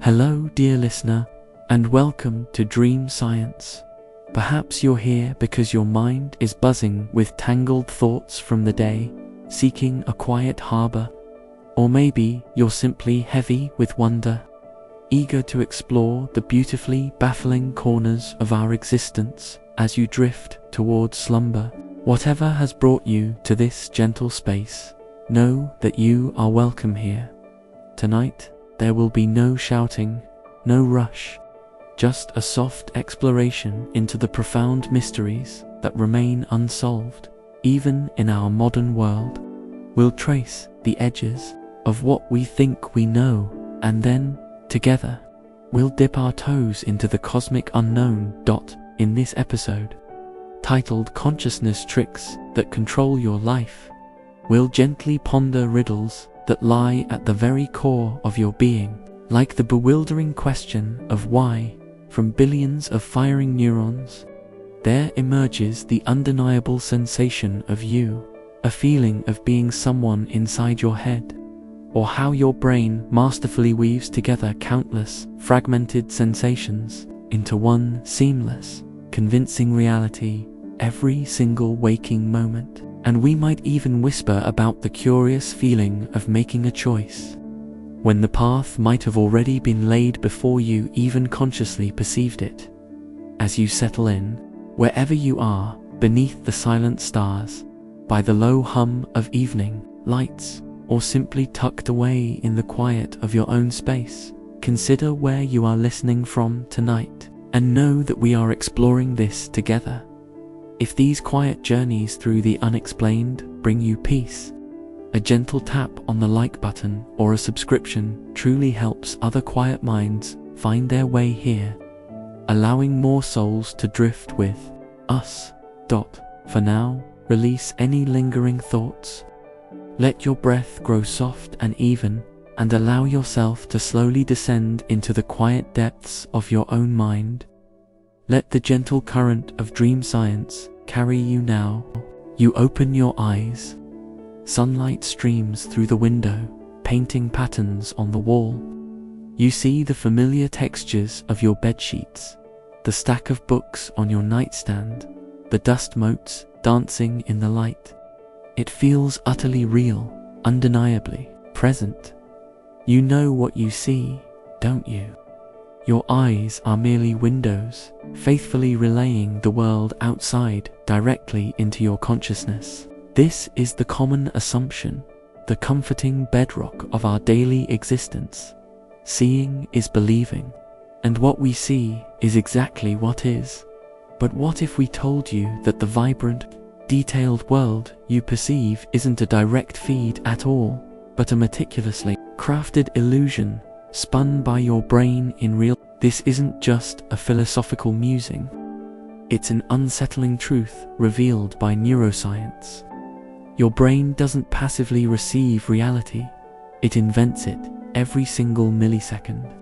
Hello, dear listener, and welcome to Dream Science. Perhaps you're here because your mind is buzzing with tangled thoughts from the day, seeking a quiet harbor. Or maybe you're simply heavy with wonder, eager to explore the beautifully baffling corners of our existence as you drift towards slumber. Whatever has brought you to this gentle space, know that you are welcome here. Tonight, there will be no shouting, no rush, just a soft exploration into the profound mysteries that remain unsolved, even in our modern world. We'll trace the edges of what we think we know, and then, together, we'll dip our toes into the cosmic unknown. In this episode, titled Consciousness Tricks That Control Your Life, we'll gently ponder riddles that lie at the very core of your being, like the bewildering question of why, from billions of firing neurons, there emerges the undeniable sensation of you, a feeling of being someone inside your head, or how your brain masterfully weaves together countless fragmented sensations into one seamless, convincing reality every single waking moment. And we might even whisper about the curious feeling of making a choice, when the path might have already been laid before you even consciously perceived it. As you settle in, wherever you are, beneath the silent stars, by the low hum of evening lights, or simply tucked away in the quiet of your own space, consider where you are listening from tonight, and know that we are exploring this together. If these quiet journeys through the unexplained bring you peace, a gentle tap on the like button or a subscription truly helps other quiet minds find their way here, allowing more souls to drift with us. For now, release any lingering thoughts. Let your breath grow soft and even, and allow yourself to slowly descend into the quiet depths of your own mind. Let the gentle current of dream science carry you now. You open your eyes. Sunlight streams through the window, painting patterns on the wall. You see the familiar textures of your bedsheets, the stack of books on your nightstand, the dust motes dancing in the light. It feels utterly real, undeniably present. You know what you see, don't you? Your eyes are merely windows, faithfully relaying the world outside directly into your consciousness. This is the common assumption, the comforting bedrock of our daily existence. Seeing is believing, and what we see is exactly what is. But what if we told you that the vibrant, detailed world you perceive isn't a direct feed at all, but a meticulously crafted illusion spun by your brain in real? This isn't just a philosophical musing. It's an unsettling truth revealed by neuroscience. Your brain doesn't passively receive reality, it invents it every single millisecond.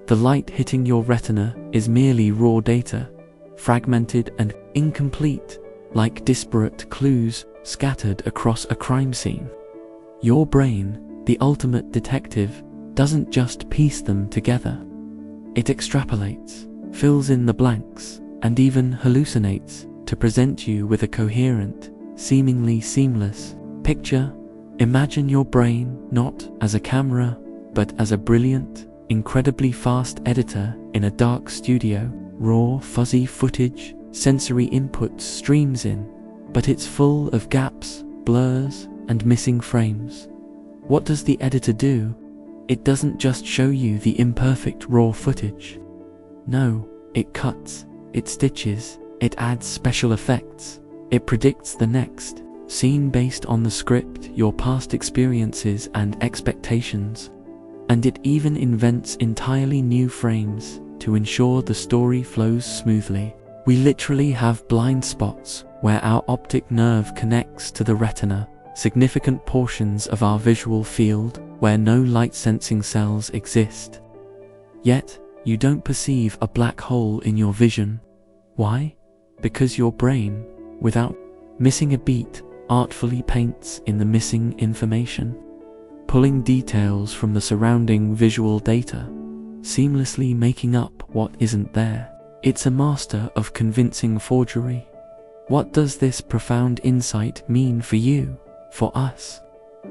The light hitting your retina is merely raw data, fragmented and incomplete, like disparate clues scattered across a crime scene. Your brain, the ultimate detective, doesn't just piece them together. It extrapolates, fills in the blanks, and even hallucinates to present you with a coherent, seemingly seamless picture. Imagine your brain not as a camera, but as a brilliant, incredibly fast editor in a dark studio. Raw, fuzzy footage, sensory input streams in, but it's full of gaps, blurs, and missing frames. What does the editor do? It doesn't just show you the imperfect raw footage. No, it cuts, it stitches, it adds special effects. It predicts the next scene based on the script, your past experiences and expectations. And it even invents entirely new frames to ensure the story flows smoothly. We literally have blind spots where our optic nerve connects to the retina, significant portions of our visual field where no light-sensing cells exist. Yet, you don't perceive a black hole in your vision. Why? Because your brain, without missing a beat, artfully paints in the missing information, pulling details from the surrounding visual data, seamlessly making up what isn't there. It's a master of convincing forgery. What does this profound insight mean for you, for us?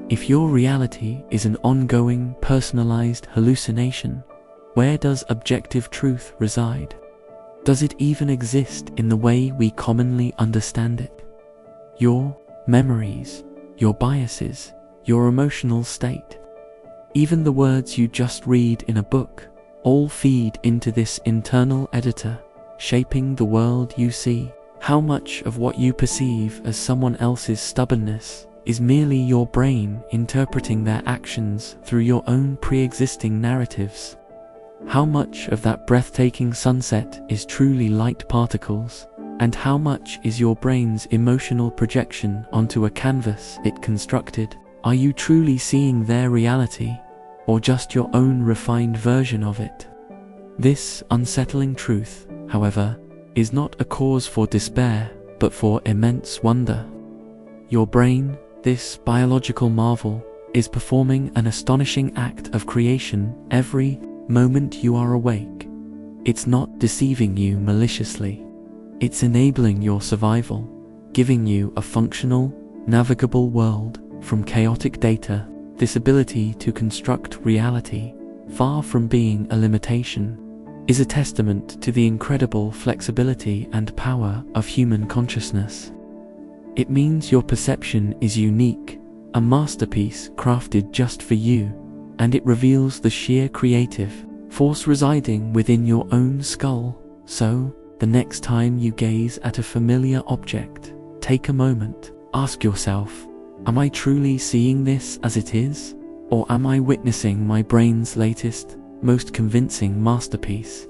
If your reality is an ongoing, personalized hallucination, where does objective truth reside? Does it even exist in the way we commonly understand it? Your memories, your biases, your emotional state, even the words you just read in a book, all feed into this internal editor, shaping the world you see. How much of what you perceive as someone else's stubbornness is merely your brain interpreting their actions through your own pre-existing narratives? How much of that breathtaking sunset is truly light particles, and how much is your brain's emotional projection onto a canvas it constructed? Are you truly seeing their reality, or just your own refined version of it? This unsettling truth, however, is not a cause for despair, but for immense wonder. Your brain, this biological marvel, is performing an astonishing act of creation every moment you are awake. It's not deceiving you maliciously. It's enabling your survival, giving you a functional, navigable world from chaotic data. This ability to construct reality, far from being a limitation, is a testament to the incredible flexibility and power of human consciousness. It means your perception is unique, a masterpiece crafted just for you, and it reveals the sheer creative force residing within your own skull. So, the next time you gaze at a familiar object, take a moment, ask yourself, am I truly seeing this as it is? Or am I witnessing my brain's latest, most convincing masterpiece?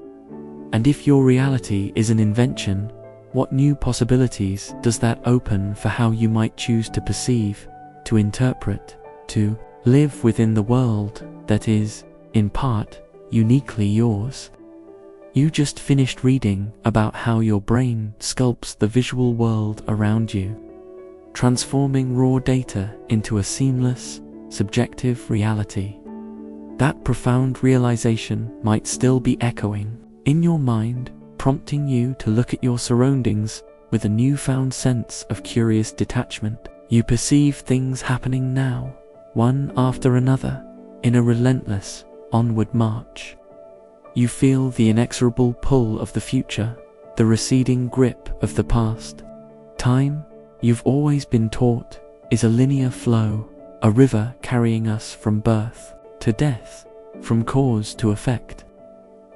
And if your reality is an invention, what new possibilities does that open for how you might choose to perceive, to interpret, to live within the world that is, in part, uniquely yours? You just finished reading about how your brain sculpts the visual world around you, transforming raw data into a seamless, subjective reality. That profound realization might still be echoing in your mind, prompting you to look at your surroundings with a newfound sense of curious detachment. You perceive things happening now, one after another, in a relentless, onward march. You feel the inexorable pull of the future, the receding grip of the past. Time, you've always been taught, is a linear flow, a river carrying us from birth to death, from cause to effect.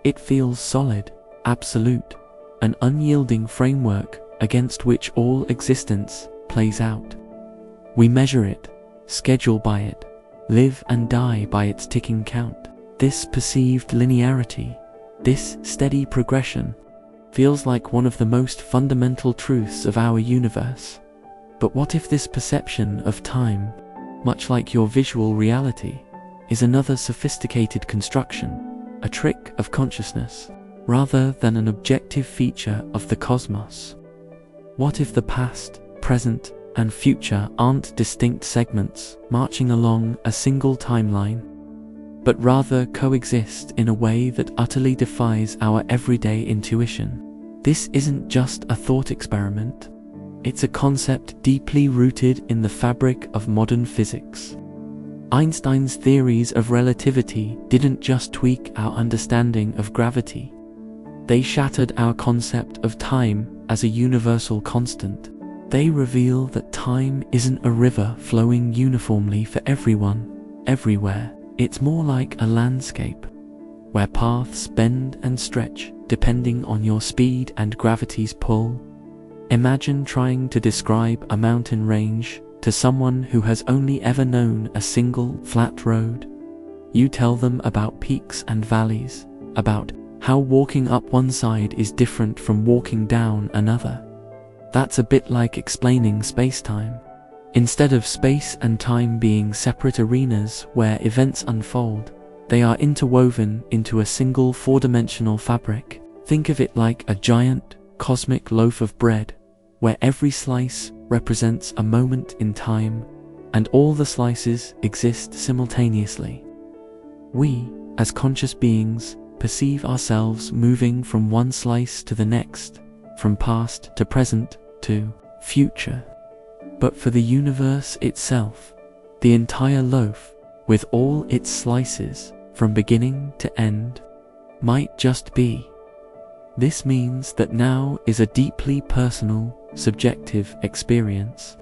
It feels solid, absolute, an unyielding framework against which all existence plays out. We measure it, schedule by it, live and die by its ticking count. This perceived linearity, this steady progression, feels like one of the most fundamental truths of our universe. But what if this perception of time, much like your visual reality, is another sophisticated construction, a trick of consciousness, rather than an objective feature of the cosmos? What if the past, present, and future aren't distinct segments marching along a single timeline, but rather coexist in a way that utterly defies our everyday intuition? This isn't just a thought experiment. It's a concept deeply rooted in the fabric of modern physics. Einstein's theories of relativity didn't just tweak our understanding of gravity. They shattered our concept of time as a universal constant. They reveal that time isn't a river flowing uniformly for everyone, everywhere. It's more like a landscape, where paths bend and stretch depending on your speed and gravity's pull. Imagine trying to describe a mountain range to someone who has only ever known a single flat road. You tell them about peaks and valleys, about how walking up one side is different from walking down another. That's a bit like explaining space-time. Instead of space and time being separate arenas where events unfold, they are interwoven into a single four-dimensional fabric. Think of it like a giant, cosmic loaf of bread, where every slice represents a moment in time, and all the slices exist simultaneously. We, as conscious beings, perceive ourselves moving from one slice to the next, from past to present to future. But for the universe itself, the entire loaf, with all its slices, from beginning to end, might just be. This means that now is a deeply personal, subjective experience.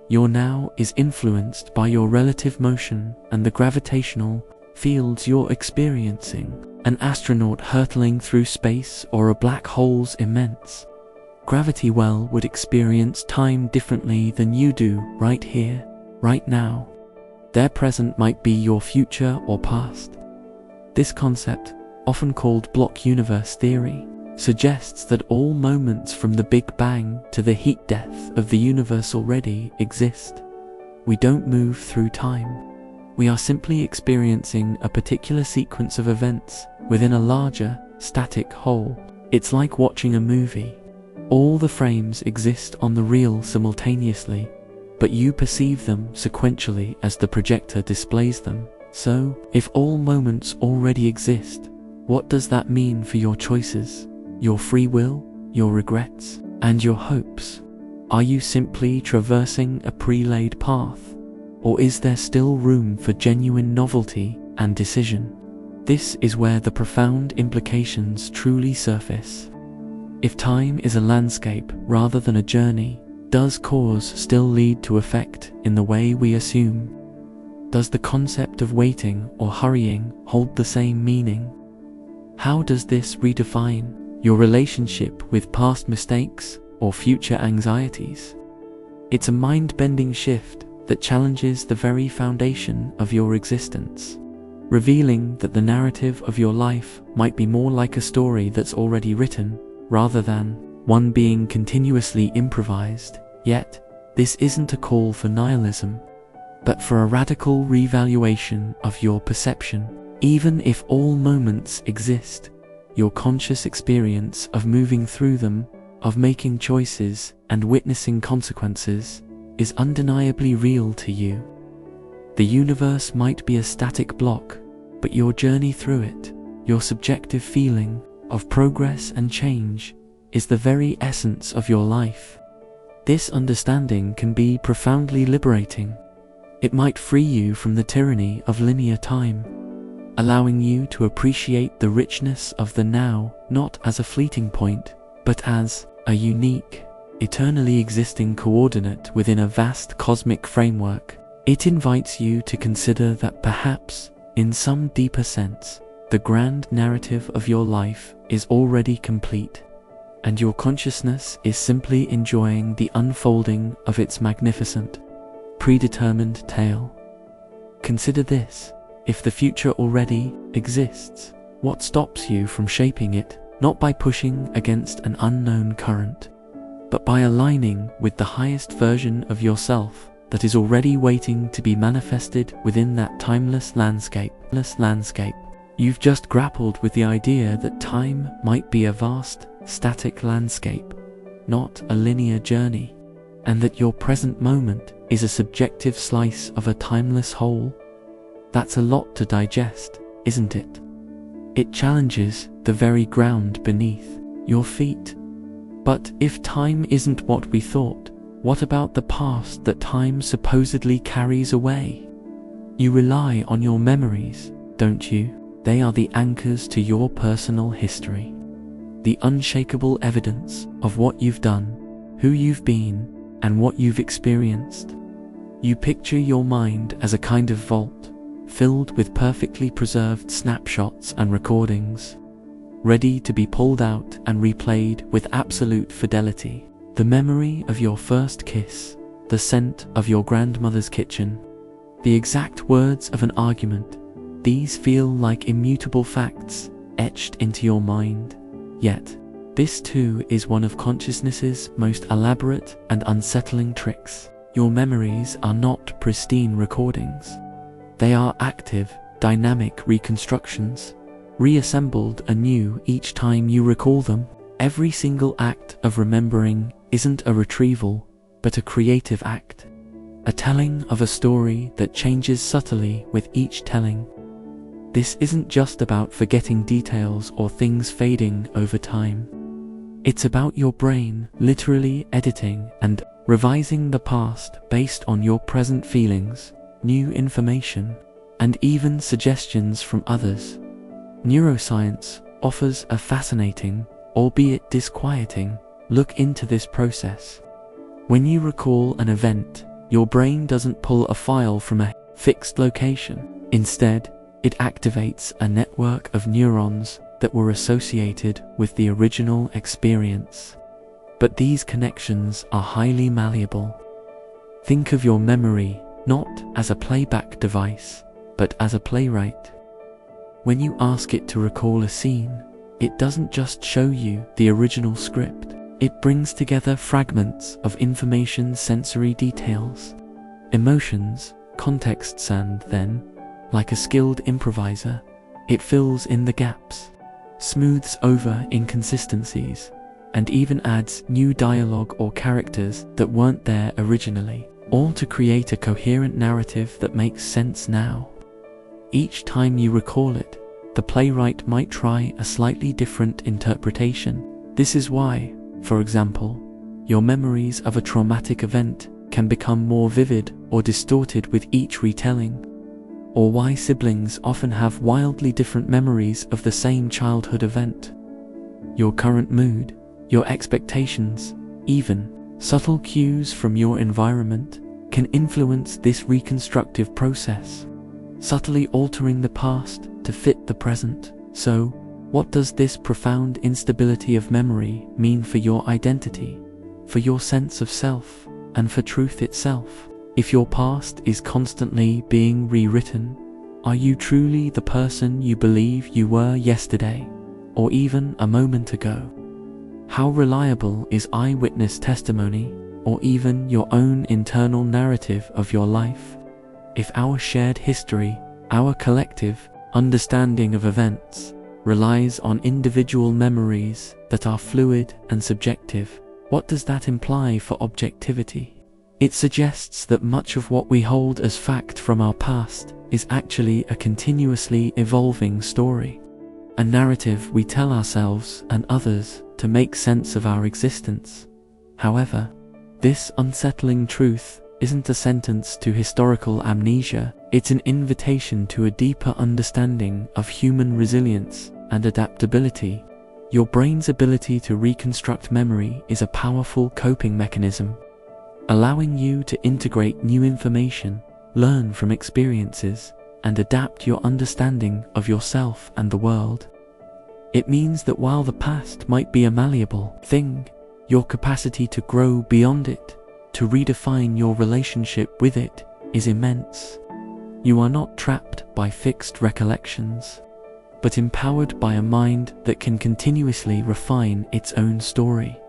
Your now is influenced by your relative motion and the gravitational fields you're experiencing. An astronaut hurtling through space or a black hole's immense gravity well would experience time differently than you do right here, right now. Their present might be your future or past. This concept, often called block universe theory, suggests that all moments from the Big Bang to the heat death of the universe already exist. We don't move through time. We are simply experiencing a particular sequence of events within a larger, static whole. It's like watching a movie. All the frames exist on the reel simultaneously, but you perceive them sequentially as the projector displays them. So, if all moments already exist, what does that mean for your choices, your free will, your regrets, and your hopes? Are you simply traversing a pre-laid path? Or is there still room for genuine novelty and decision? This is where the profound implications truly surface. If time is a landscape rather than a journey, does cause still lead to effect in the way we assume? Does the concept of waiting or hurrying hold the same meaning? How does this redefine your relationship with past mistakes or future anxieties? It's a mind-bending shift that challenges the very foundation of your existence, revealing that the narrative of your life might be more like a story that's already written, rather than one being continuously improvised. Yet, this isn't a call for nihilism, but for a radical revaluation of your perception. Even if all moments exist, your conscious experience of moving through them, of making choices and witnessing consequences, is undeniably real to you. The universe might be a static block, but your journey through it, your subjective feeling of progress and change, is the very essence of your life. This understanding can be profoundly liberating. It might free you from the tyranny of linear time, allowing you to appreciate the richness of the now, not as a fleeting point, but as a unique, eternally existing coordinate within a vast cosmic framework. It invites you to consider that perhaps, in some deeper sense, the grand narrative of your life is already complete, and your consciousness is simply enjoying the unfolding of its magnificent, predetermined tale. Consider this: if the future already exists, what stops you from shaping it, not by pushing against an unknown current, but by aligning with the highest version of yourself that is already waiting to be manifested within that timeless landscape? You've just grappled with the idea that time might be a vast, static landscape, not a linear journey, and that your present moment is a subjective slice of a timeless whole. That's a lot to digest, isn't it? It challenges the very ground beneath your feet. But if time isn't what we thought, what about the past that time supposedly carries away? You rely on your memories, don't you? They are the anchors to your personal history, the unshakable evidence of what you've done, who you've been, and what you've experienced. You picture your mind as a kind of vault, filled with perfectly preserved snapshots and recordings, ready to be pulled out and replayed with absolute fidelity. The memory of your first kiss, the scent of your grandmother's kitchen, the exact words of an argument, these feel like immutable facts etched into your mind. Yet, this too is one of consciousness's most elaborate and unsettling tricks. Your memories are not pristine recordings. They are active, dynamic reconstructions, reassembled anew each time you recall them. Every single act of remembering isn't a retrieval, but a creative act, a telling of a story that changes subtly with each telling. This isn't just about forgetting details or things fading over time. It's about your brain literally editing and revising the past based on your present feelings, new information, and even suggestions from others. Neuroscience offers a fascinating, albeit disquieting, look into this process. When you recall an event, your brain doesn't pull a file from a fixed location. Instead, it activates a network of neurons that were associated with the original experience. But these connections are highly malleable. Think of your memory not as a playback device, but as a playwright. When you ask it to recall a scene, it doesn't just show you the original script. It brings together fragments of information, sensory details, emotions, contexts, and then, like a skilled improviser, it fills in the gaps, smooths over inconsistencies, and even adds new dialogue or characters that weren't there originally, all to create a coherent narrative that makes sense now. Each time you recall it, the playwright might try a slightly different interpretation. This is why, for example, your memories of a traumatic event can become more vivid or distorted with each retelling, or why siblings often have wildly different memories of the same childhood event. Your current mood, your expectations, even subtle cues from your environment can influence this reconstructive process, subtly altering the past to fit the present. So, what does this profound instability of memory mean for your identity, for your sense of self, and for truth itself? If your past is constantly being rewritten, are you truly the person you believe you were yesterday, or even a moment ago? How reliable is eyewitness testimony, or even your own internal narrative of your life? If our shared history, our collective understanding of events, relies on individual memories that are fluid and subjective, what does that imply for objectivity? It suggests that much of what we hold as fact from our past is actually a continuously evolving story, a narrative we tell ourselves and others to make sense of our existence. However, this unsettling truth isn't a sentence to historical amnesia, it's an invitation to a deeper understanding of human resilience and adaptability. Your brain's ability to reconstruct memory is a powerful coping mechanism, allowing you to integrate new information, learn from experiences, and adapt your understanding of yourself and the world. It means that while the past might be a malleable thing, your capacity to grow beyond it, to redefine your relationship with it, is immense. You are not trapped by fixed recollections, but empowered by a mind that can continuously refine its own story.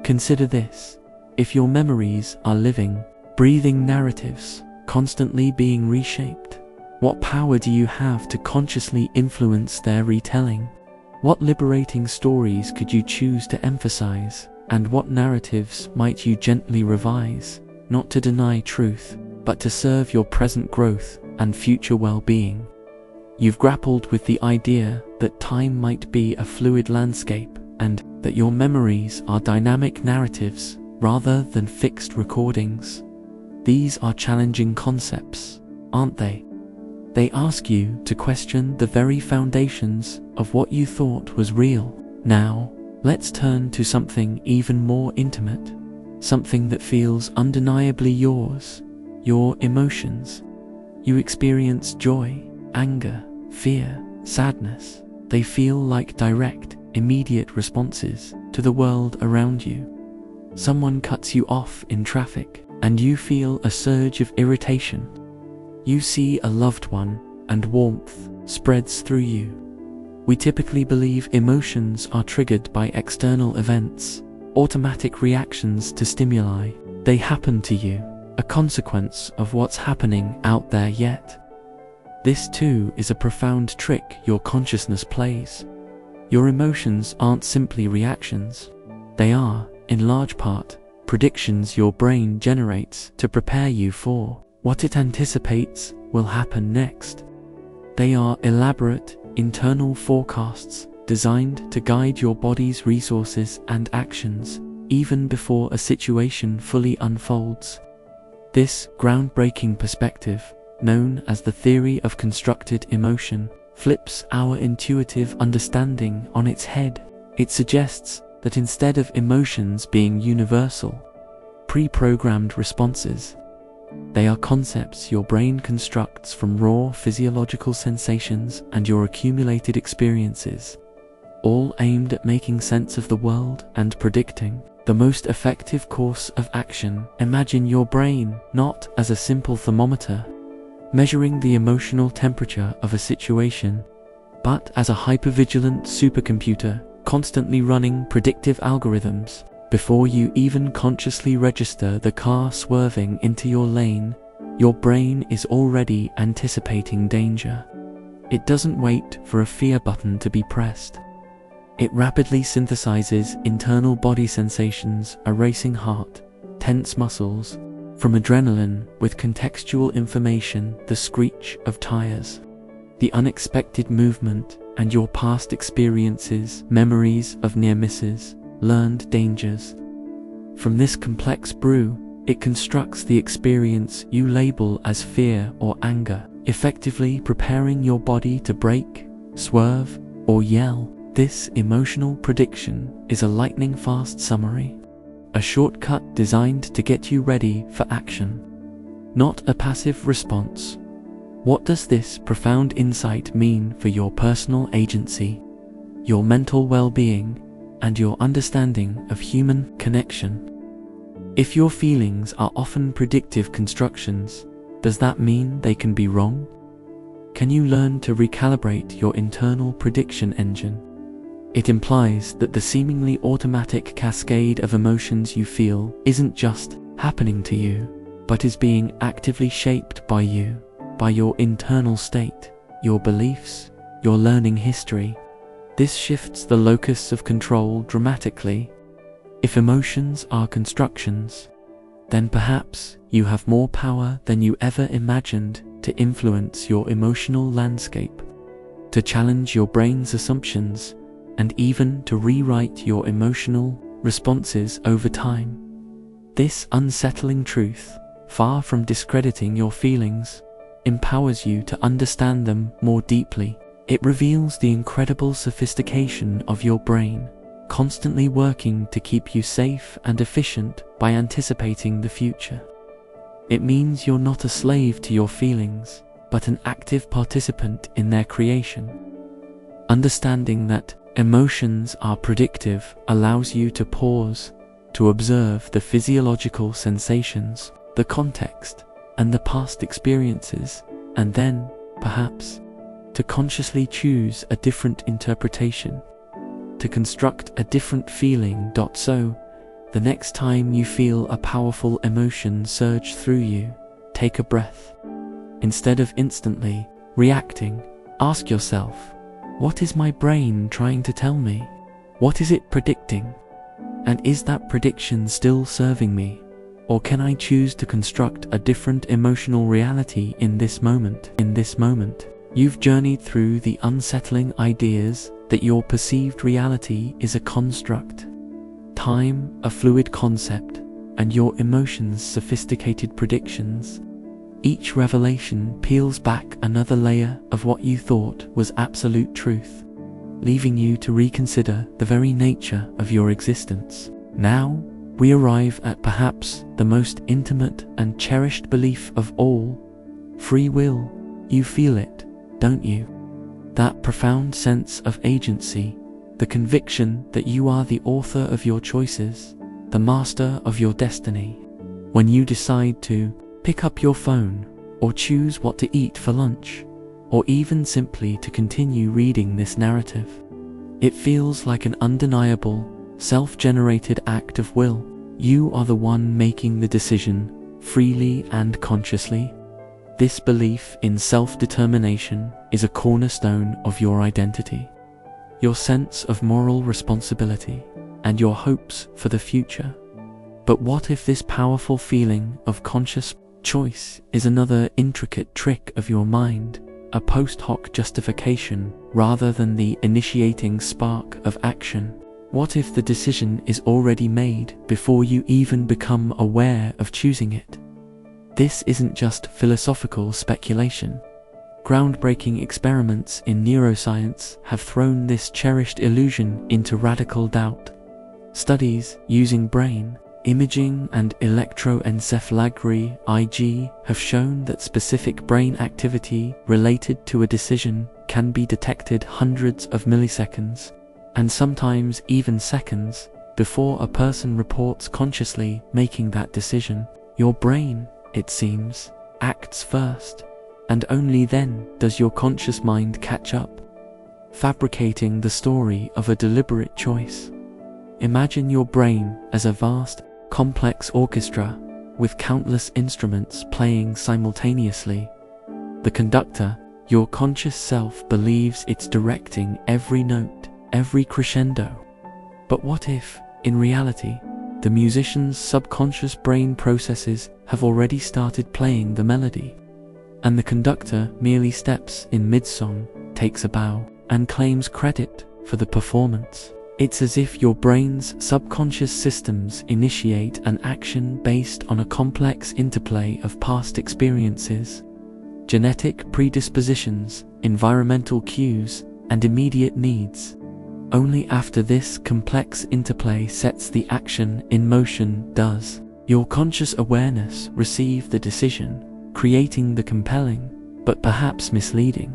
Consider this: if your memories are living, breathing narratives, constantly being reshaped, what power do you have to consciously influence their retelling? What liberating stories could you choose to emphasize, and what narratives might you gently revise, not to deny truth, but to serve your present growth and future well-being? You've grappled with the idea that time might be a fluid landscape, and that your memories are dynamic narratives rather than fixed recordings. These are challenging concepts, aren't they? They ask you to question the very foundations of what you thought was real. Now, let's turn to something even more intimate, something that feels undeniably yours: your emotions. You experience joy, anger, fear, sadness. They feel like direct, immediate responses to the world around you. Someone cuts you off in traffic, and you feel a surge of irritation. You see a loved one, and warmth spreads through you. We typically believe emotions are triggered by external events, automatic reactions to stimuli. They happen to you, a consequence of what's happening out there yet. This too is a profound trick your consciousness plays. Your emotions aren't simply reactions. They are, in large part, predictions your brain generates to prepare you for what it anticipates will happen next. They are elaborate, internal forecasts designed to guide your body's resources and actions, even before a situation fully unfolds. This groundbreaking perspective, known as the theory of constructed emotion, flips our intuitive understanding on its head. It suggests that instead of emotions being universal, pre-programmed responses, they are concepts your brain constructs from raw physiological sensations and your accumulated experiences, all aimed at making sense of the world and predicting the most effective course of action. Imagine your brain not as a simple thermometer measuring the emotional temperature of a situation, but as a hypervigilant supercomputer constantly running predictive algorithms. Before you even consciously register the car swerving into your lane, your brain is already anticipating danger. It doesn't wait for a fear button to be pressed. It rapidly synthesizes internal body sensations, a racing heart, tense muscles, from adrenaline with contextual information, the screech of tires, the unexpected movement, and your past experiences, memories of near misses, learned dangers. From this complex brew, it constructs the experience you label as fear or anger, effectively preparing your body to brake, swerve, or yell. This emotional prediction is a lightning-fast summary, a shortcut designed to get you ready for action, not a passive response. What does this profound insight mean for your personal agency, your mental well-being, and your understanding of human connection? If your feelings are often predictive constructions, does that mean they can be wrong? Can you learn to recalibrate your internal prediction engine? It implies that the seemingly automatic cascade of emotions you feel isn't just happening to you, but is being actively shaped by you, by your internal state, your beliefs, your learning history. This shifts the locus of control dramatically. If emotions are constructions, then perhaps you have more power than you ever imagined to influence your emotional landscape, to challenge your brain's assumptions, and even to rewrite your emotional responses over time. This unsettling truth, far from discrediting your feelings, empowers you to understand them more deeply. It reveals the incredible sophistication of your brain, constantly working to keep you safe and efficient by anticipating the future. It means you're not a slave to your feelings, but an active participant in their creation. Understanding that emotions are predictive allows you to pause, to observe the physiological sensations, the context, and the past experiences, and then, perhaps, to consciously choose a different interpretation, to construct a different feeling. So, the next time you feel a powerful emotion surge through you, take a breath. Instead of instantly reacting, ask yourself, what is my brain trying to tell me? What is it predicting? And is that prediction still serving me? Or can I choose to construct a different emotional reality in this moment? In this moment, you've journeyed through the unsettling ideas that your perceived reality is a construct, time a fluid concept, and your emotions sophisticated predictions. Each revelation peels back another layer of what you thought was absolute truth, leaving you to reconsider the very nature of your existence. Now, we arrive at perhaps the most intimate and cherished belief of all: free will. You feel it, don't you? That profound sense of agency, the conviction that you are the author of your choices, the master of your destiny. When you decide to pick up your phone, or choose what to eat for lunch, or even simply to continue reading this narrative, it feels like an undeniable, self-generated act of will. You are the one making the decision, freely and consciously. This belief in self-determination is a cornerstone of your identity, your sense of moral responsibility, and your hopes for the future. But what if this powerful feeling of conscious choice is another intricate trick of your mind, a post hoc justification rather than the initiating spark of action? What if the decision is already made before you even become aware of choosing it? This isn't just philosophical speculation. Groundbreaking experiments in neuroscience have thrown this cherished illusion into radical doubt. Studies using brain imaging and electroencephalography (EEG) have shown that specific brain activity related to a decision can be detected hundreds of milliseconds, and sometimes even seconds, before a person reports consciously making that decision. Your brain, it seems, acts first, and only then does your conscious mind catch up, fabricating the story of a deliberate choice. Imagine your brain as a vast, complex orchestra with countless instruments playing simultaneously. The conductor, your conscious self, believes it's directing every note, every crescendo. But what if, in reality, the musician's subconscious brain processes have already started playing the melody, and the conductor merely steps in mid-song, takes a bow, and claims credit for the performance? It's as if your brain's subconscious systems initiate an action based on a complex interplay of past experiences, genetic predispositions, environmental cues, and immediate needs. Only after this complex interplay sets the action in motion does your conscious awareness receive the decision, creating the compelling, but perhaps misleading,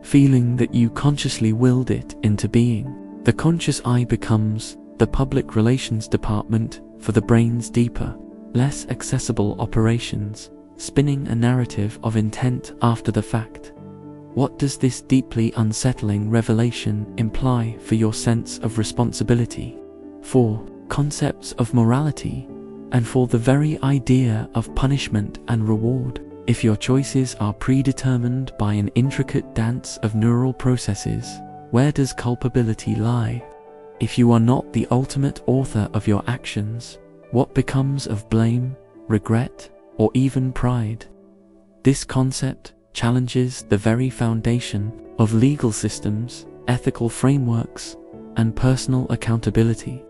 feeling that you consciously willed it into being. The conscious I becomes the public relations department for the brain's deeper, less accessible operations, spinning a narrative of intent after the fact. What does this deeply unsettling revelation imply for your sense of responsibility, for concepts of morality, and for the very idea of punishment and reward? If your choices are predetermined by an intricate dance of neural processes, where does culpability lie? If you are not the ultimate author of your actions, what becomes of blame, regret, or even pride? This concept challenges the very foundation of legal systems, ethical frameworks, and personal accountability.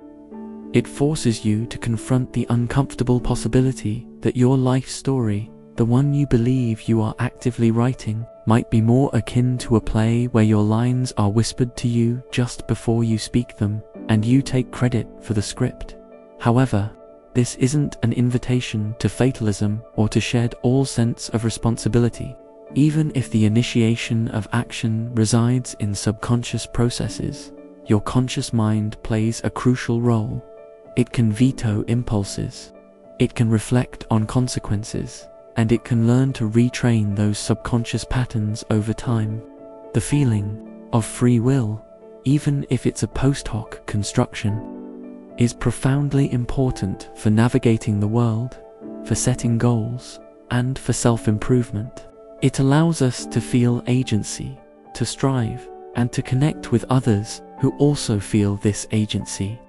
It forces you to confront the uncomfortable possibility that your life story, the one you believe you are actively writing, might be more akin to a play where your lines are whispered to you just before you speak them, and you take credit for the script. However, this isn't an invitation to fatalism or to shed all sense of responsibility. Even if the initiation of action resides in subconscious processes, your conscious mind plays a crucial role. It can veto impulses, it can reflect on consequences, and it can learn to retrain those subconscious patterns over time. The feeling of free will, even if it's a post hoc construction, is profoundly important for navigating the world, for setting goals, and for self-improvement. It allows us to feel agency, to strive, and to connect with others who also feel this agency.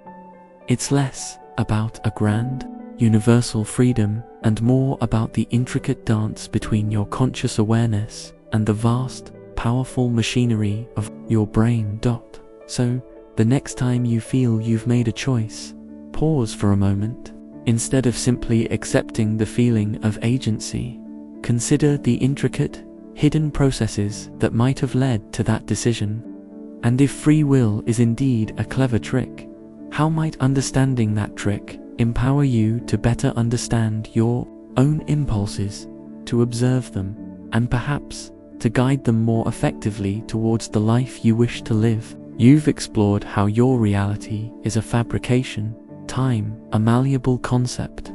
It's less about a grand, universal freedom and more about the intricate dance between your conscious awareness and the vast, powerful machinery of your brain. So, the next time you feel you've made a choice, pause for a moment. Instead of simply accepting the feeling of agency, consider the intricate, hidden processes that might have led to that decision. And if free will is indeed a clever trick, how might understanding that trick empower you to better understand your own impulses, to observe them, and perhaps to guide them more effectively towards the life you wish to live? You've explored how your reality is a fabrication, time a malleable concept,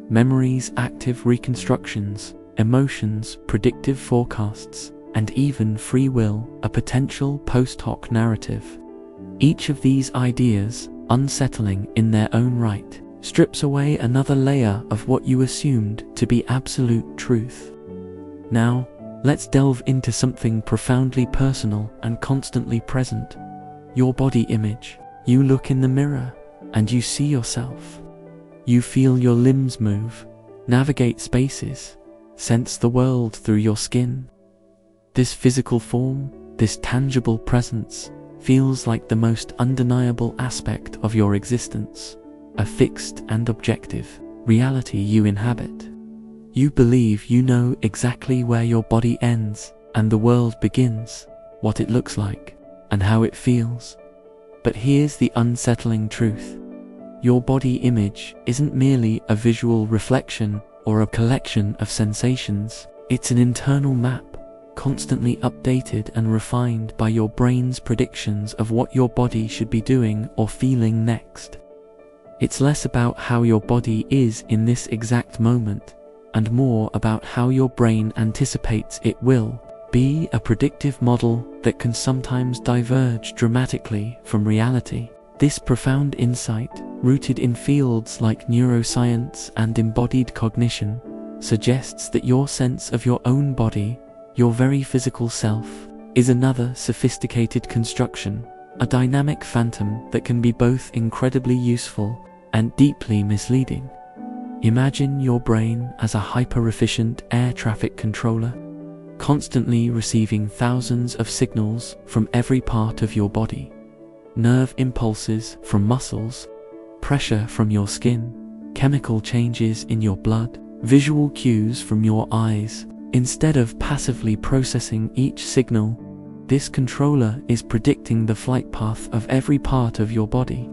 memories active reconstructions, emotions predictive forecasts, and even free will a potential post hoc narrative. Each of these ideas, unsettling in their own right, strips away another layer of what you assumed to be absolute truth. Now, let's delve into something profoundly personal and constantly present: your body image. You look in the mirror, and you see yourself. You feel your limbs move, navigate spaces, sense the world through your skin. This physical form, this tangible presence, feels like the most undeniable aspect of your existence, a fixed and objective reality you inhabit. You believe you know exactly where your body ends and the world begins, what it looks like, and how it feels. But here's the unsettling truth. Your body image isn't merely a visual reflection or a collection of sensations. It's an internal map, constantly updated and refined by your brain's predictions of what your body should be doing or feeling next. It's less about how your body is in this exact moment, and more about how your brain anticipates it will be, a predictive model that can sometimes diverge dramatically from reality. This profound insight, rooted in fields like neuroscience and embodied cognition, suggests that your sense of your own body, your very physical self, is another sophisticated construction, a dynamic phantom that can be both incredibly useful and deeply misleading. Imagine your brain as a hyper-efficient air traffic controller, constantly receiving thousands of signals from every part of your body. Nerve impulses from muscles, pressure from your skin, chemical changes in your blood, visual cues from your eyes. Instead of passively processing each signal, this controller is predicting the flight path of every part of your body.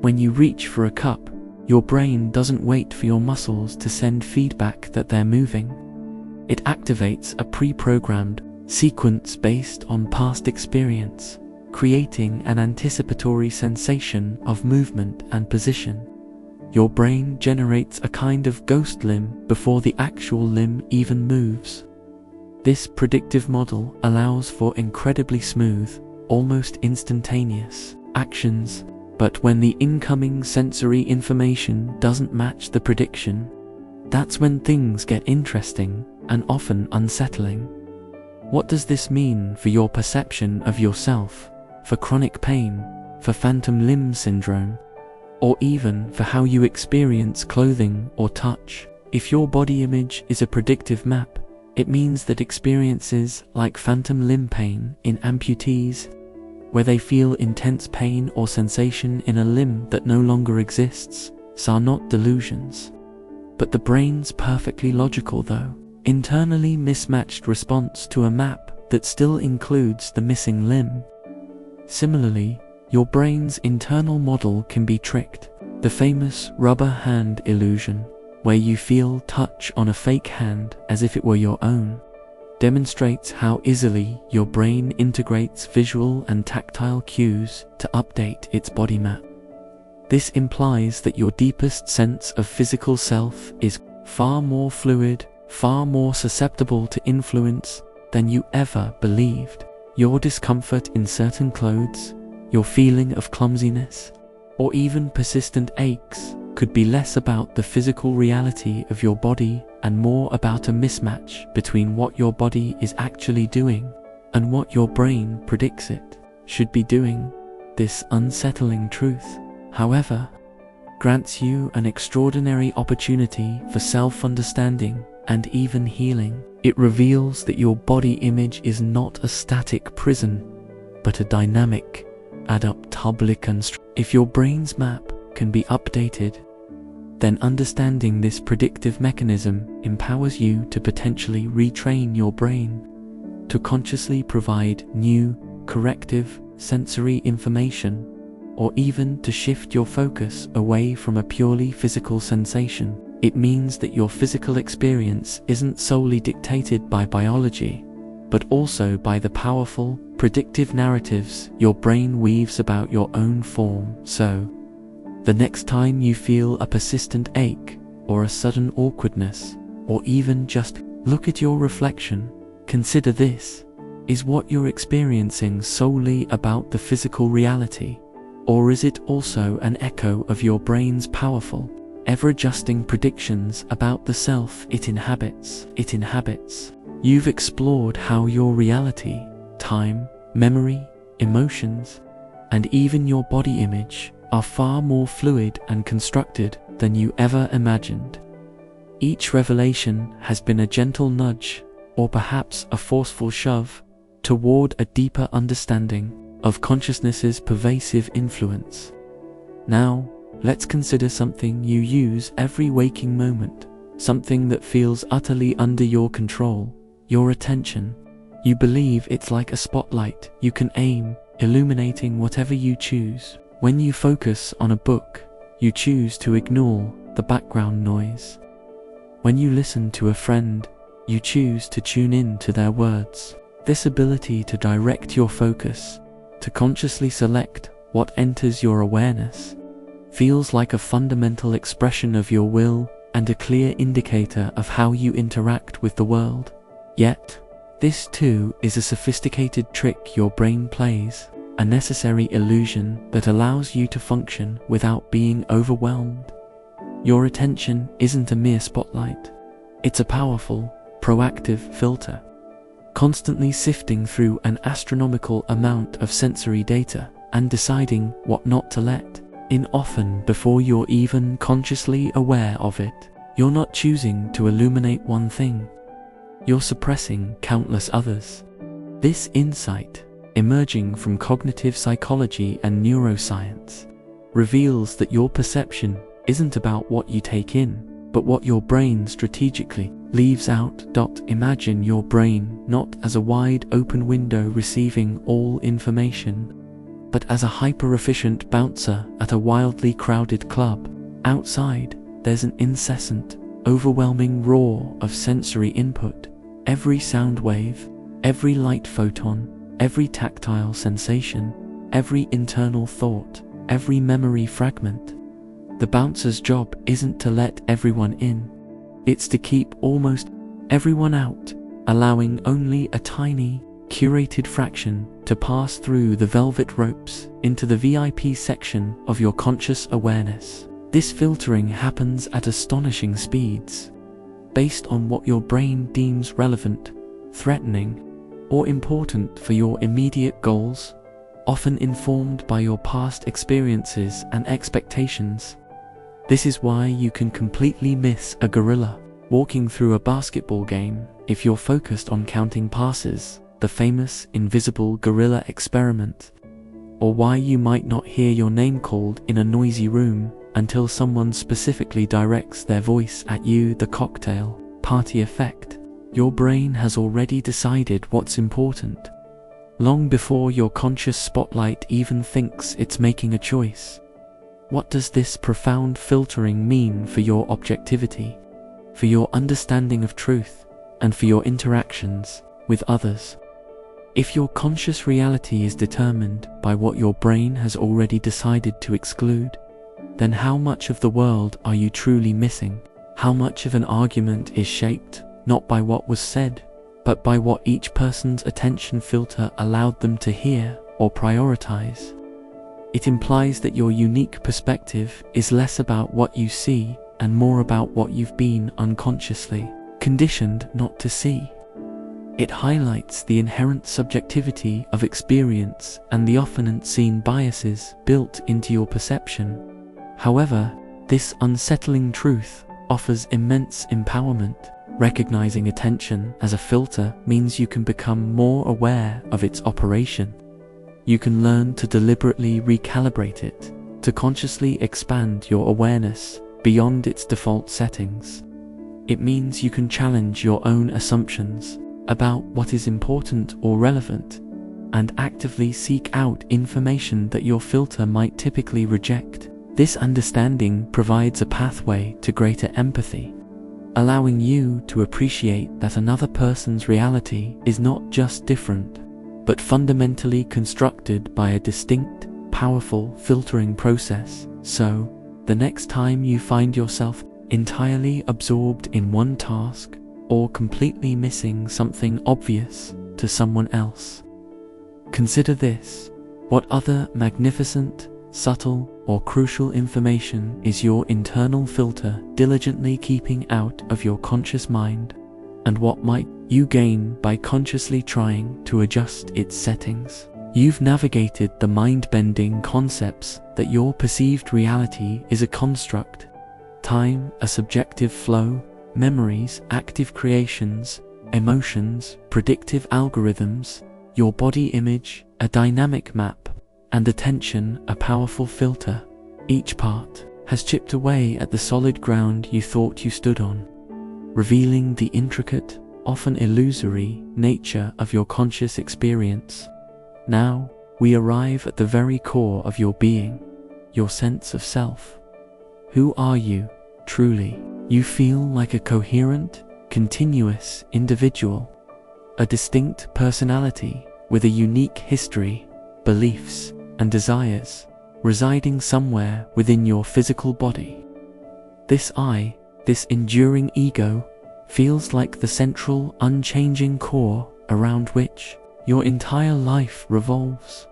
When you reach for a cup, your brain doesn't wait for your muscles to send feedback that they're moving. It activates a pre-programmed sequence based on past experience, creating an anticipatory sensation of movement and position. Your brain generates a kind of ghost limb before the actual limb even moves. This predictive model allows for incredibly smooth, almost instantaneous actions, but when the incoming sensory information doesn't match the prediction, that's when things get interesting and often unsettling. What does this mean for your perception of yourself, for chronic pain, for phantom limb syndrome, or even for how you experience clothing or touch? If your body image is a predictive map, it means that experiences like phantom limb pain in amputees, where they feel intense pain or sensation in a limb that no longer exists, are not delusions. But the brain's perfectly logical, though internally mismatched response to a map that still includes the missing limb. Similarly, your brain's internal model can be tricked. The famous rubber hand illusion, where you feel touch on a fake hand as if it were your own, demonstrates how easily your brain integrates visual and tactile cues to update its body map. This implies that your deepest sense of physical self is far more fluid, far more susceptible to influence than you ever believed. Your discomfort in certain clothes, your feeling of clumsiness, or even persistent aches could be less about the physical reality of your body and more about a mismatch between what your body is actually doing and what your brain predicts it should be doing. This unsettling truth, however, grants you an extraordinary opportunity for self-understanding and even healing. It reveals that your body image is not a static prison, but a dynamic, adaptable construct. If your brain's map can be updated, then understanding this predictive mechanism empowers you to potentially retrain your brain to consciously provide new, corrective, sensory information, or even to shift your focus away from a purely physical sensation. It means that your physical experience isn't solely dictated by biology, but also by the powerful, predictive narratives your brain weaves about your own form. So, the next time you feel a persistent ache, or a sudden awkwardness, or even just look at your reflection, consider this. Is what you're experiencing solely about the physical reality, or is it also an echo of your brain's powerful, ever-adjusting predictions about the self it inhabits? You've explored how your reality, time, memory, emotions, and even your body image are far more fluid and constructed than you ever imagined. Each revelation has been a gentle nudge, or perhaps a forceful shove, toward a deeper understanding of consciousness's pervasive influence. Now, let's consider something you use every waking moment, something that feels utterly under your control, your attention. You believe it's like a spotlight you can aim, illuminating whatever you choose. When you focus on a book, you choose to ignore the background noise. When you listen to a friend, you choose to tune in to their words. This ability to direct your focus, to consciously select what enters your awareness, feels like a fundamental expression of your will and a clear indicator of how you interact with the world. Yet, this too is a sophisticated trick your brain plays, a necessary illusion that allows you to function without being overwhelmed. Your attention isn't a mere spotlight. It's a powerful, proactive filter, constantly sifting through an astronomical amount of sensory data and deciding what not to let in, often before you're even consciously aware of it. You're not choosing to illuminate one thing. You're suppressing countless others. This insight, emerging from cognitive psychology and neuroscience, reveals that your perception isn't about what you take in, but what your brain strategically leaves out. Imagine your brain not as a wide open window receiving all information, but as a hyper-efficient bouncer at a wildly crowded club. Outside, there's an incessant, overwhelming roar of sensory input. Every sound wave, every light photon, every tactile sensation, every internal thought, every memory fragment. The bouncer's job isn't to let everyone in. It's to keep almost everyone out, allowing only a tiny, curated fraction to pass through the velvet ropes into the VIP section of your conscious awareness. This filtering happens at astonishing speeds, based on what your brain deems relevant, threatening, or important for your immediate goals, often informed by your past experiences and expectations. This is why you can completely miss a gorilla walking through a basketball game if you're focused on counting passes, the famous invisible gorilla experiment, or why you might not hear your name called in a noisy room until someone specifically directs their voice at you. The cocktail party effect. Your brain has already decided what's important, long before your conscious spotlight even thinks it's making a choice. What does this profound filtering mean for your objectivity, for your understanding of truth, and for your interactions with others? If your conscious reality is determined by what your brain has already decided to exclude, then how much of the world are you truly missing? How much of an argument is shaped not by what was said, but by what each person's attention filter allowed them to hear or prioritize? It implies that your unique perspective is less about what you see and more about what you've been unconsciously conditioned not to see. It highlights the inherent subjectivity of experience and the often unseen biases built into your perception. However, this unsettling truth offers immense empowerment. Recognizing attention as a filter means you can become more aware of its operation. You can learn to deliberately recalibrate it, to consciously expand your awareness beyond its default settings. It means you can challenge your own assumptions about what is important or relevant, and actively seek out information that your filter might typically reject. This understanding provides a pathway to greater empathy, allowing you to appreciate that another person's reality is not just different, but fundamentally constructed by a distinct, powerful filtering process. So, the next time you find yourself entirely absorbed in one task, or completely missing something obvious to someone else, consider this: what other magnificent, subtle, or crucial information is your internal filter diligently keeping out of your conscious mind? And what might you gain by consciously trying to adjust its settings? You've navigated the mind-bending concepts that your perceived reality is a construct, time a subjective flow, memories active creations, emotions predictive algorithms. your body image a dynamic map, and attention a powerful filter. Each part has chipped away at the solid ground you thought you stood on, revealing the intricate, often illusory nature of your conscious experience. Now, we arrive at the very core of your being, your sense of self. Who are you, truly? You feel like a coherent, continuous individual, a distinct personality with a unique history, beliefs, and desires, residing somewhere within your physical body. This I, this enduring ego, feels like the central, unchanging core around which your entire life revolves.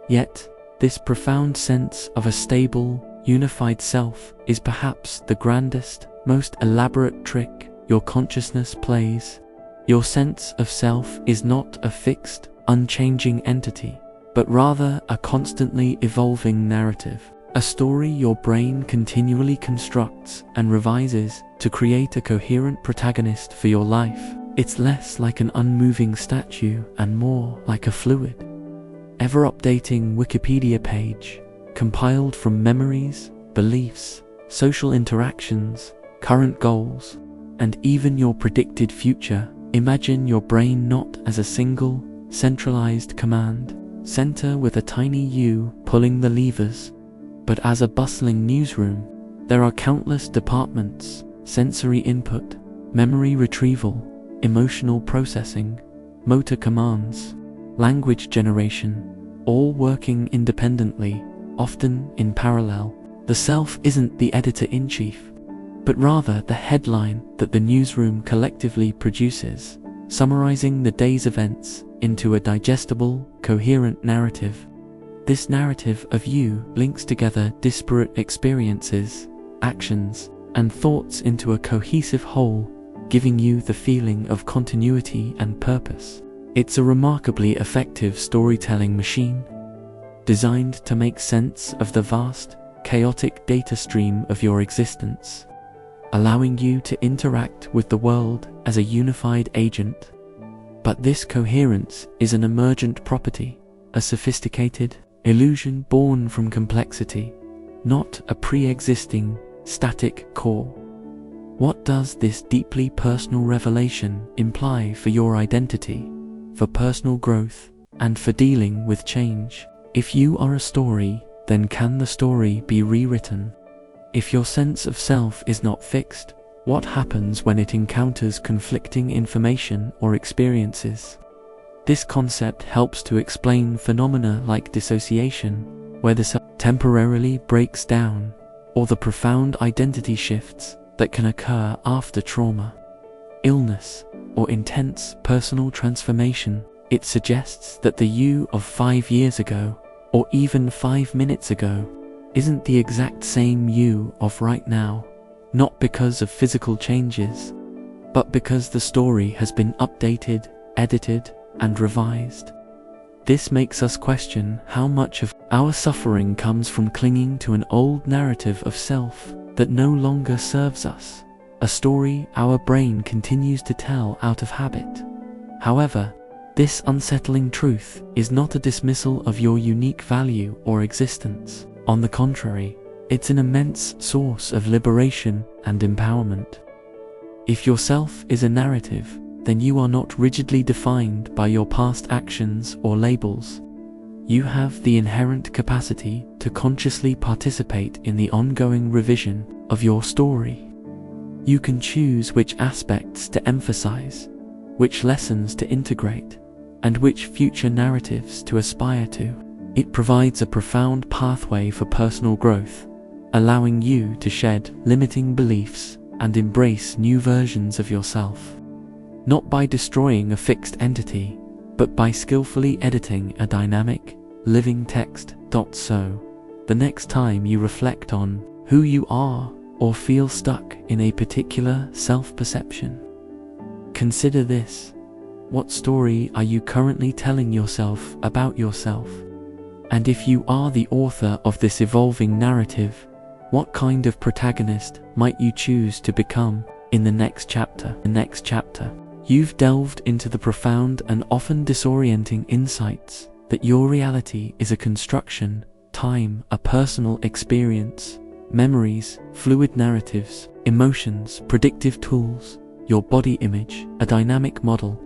Yet, this profound sense of a stable, unified self is perhaps the grandest, most elaborate trick your consciousness plays. Your sense of self is not a fixed, unchanging entity, but rather a constantly evolving narrative, a story your brain continually constructs and revises to create a coherent protagonist for your life. It's less like an unmoving statue and more like a fluid, ever-updating Wikipedia page, compiled from memories, beliefs, social interactions, current goals, and even your predicted future. Imagine your brain not as a single, centralized command center with a tiny you pulling the levers, but as a bustling newsroom. There are countless departments: sensory input, memory retrieval, emotional processing, motor commands, language generation, all working independently, often in parallel. The self isn't the editor-in-chief, but rather the headline that the newsroom collectively produces, summarizing the day's events into a digestible, coherent narrative. This narrative of you links together disparate experiences, actions, and thoughts into a cohesive whole, giving you the feeling of continuity and purpose. It's a remarkably effective storytelling machine, designed to make sense of the vast, chaotic data stream of your existence, allowing you to interact with the world as a unified agent. But this coherence is an emergent property, a sophisticated illusion born from complexity, not a pre-existing, static core. What does this deeply personal revelation imply for your identity, for personal growth, and for dealing with change? If you are a story, then can the story be rewritten? If your sense of self is not fixed, what happens when it encounters conflicting information or experiences? This concept helps to explain phenomena like dissociation, where the self temporarily breaks down, or the profound identity shifts that can occur after trauma, illness, or intense personal transformation. It suggests that the you of 5 years ago, or even 5 minutes ago, isn't the exact same you of right now, not because of physical changes, but because the story has been updated, edited, and revised. This makes us question how much of our suffering comes from clinging to an old narrative of self that no longer serves us, a story our brain continues to tell out of habit. However, this unsettling truth is not a dismissal of your unique value or existence. On the contrary, it's an immense source of liberation and empowerment. If your self is a narrative, then you are not rigidly defined by your past actions or labels. You have the inherent capacity to consciously participate in the ongoing revision of your story. You can choose which aspects to emphasize, which lessons to integrate, and which future narratives to aspire to. It provides a profound pathway for personal growth, allowing you to shed limiting beliefs and embrace new versions of yourself. Not by destroying a fixed entity, but by skillfully editing a dynamic, living text. So, the next time you reflect on who you are or feel stuck in a particular self-perception, consider this: what story are you currently telling yourself about yourself? And if you are the author of this evolving narrative, what kind of protagonist might you choose to become in the next chapter? You've delved into the profound and often disorienting insights that your reality is a construction, time, a personal experience, memories, fluid narratives, emotions, predictive tools, your body image, a dynamic model,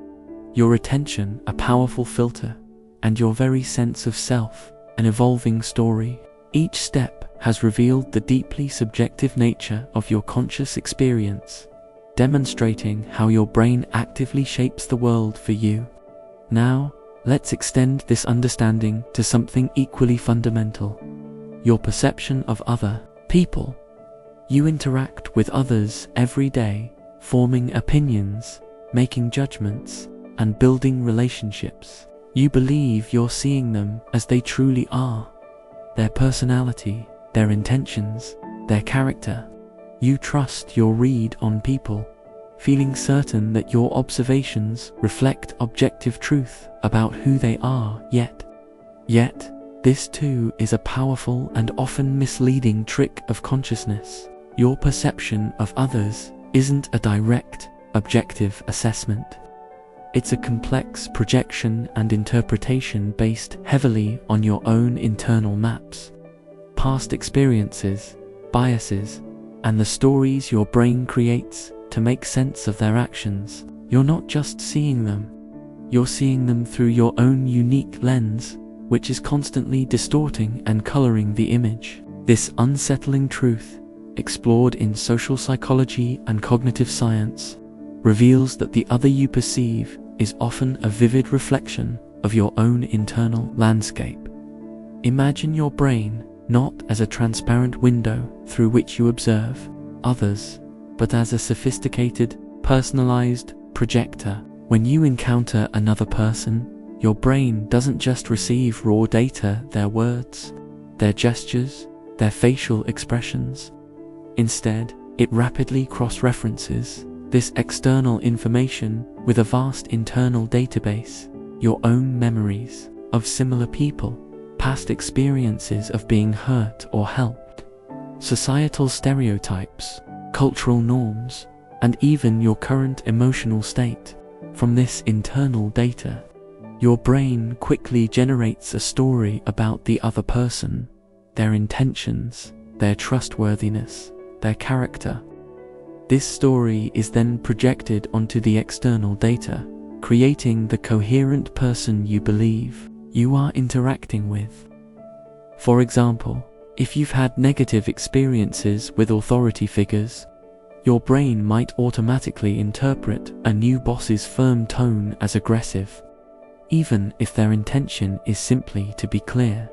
your attention, a powerful filter, and your very sense of self, an evolving story. Each step has revealed the deeply subjective nature of your conscious experience, demonstrating how your brain actively shapes the world for you. Now, let's extend this understanding to something equally fundamental: your perception of other people. You interact with others every day, forming opinions, making judgments, and building relationships. You believe you're seeing them as they truly are, their personality, their intentions, their character. You trust your read on people, feeling certain that your observations reflect objective truth about who they are. Yet, this too is a powerful and often misleading trick of consciousness. Your perception of others isn't a direct, objective assessment. It's a complex projection and interpretation based heavily on your own internal maps, past experiences, biases, and the stories your brain creates to make sense of their actions. You're not just seeing them, you're seeing them through your own unique lens, which is constantly distorting and coloring the image. This unsettling truth, explored in social psychology and cognitive science, reveals that the other you perceive is often a vivid reflection of your own internal landscape. Imagine your brain not as a transparent window through which you observe others, but as a sophisticated, personalized projector. When you encounter another person, your brain doesn't just receive raw data, their words, their gestures, their facial expressions. Instead, it rapidly cross-references this external information with a vast internal database, your own memories of similar people, past experiences of being hurt or helped, societal stereotypes, cultural norms, and even your current emotional state. From this internal data, your brain quickly generates a story about the other person, their intentions, their trustworthiness, their character. This story is then projected onto the external data, creating the coherent person you believe you are interacting with. For example, if you've had negative experiences with authority figures, your brain might automatically interpret a new boss's firm tone as aggressive, even if their intention is simply to be clear.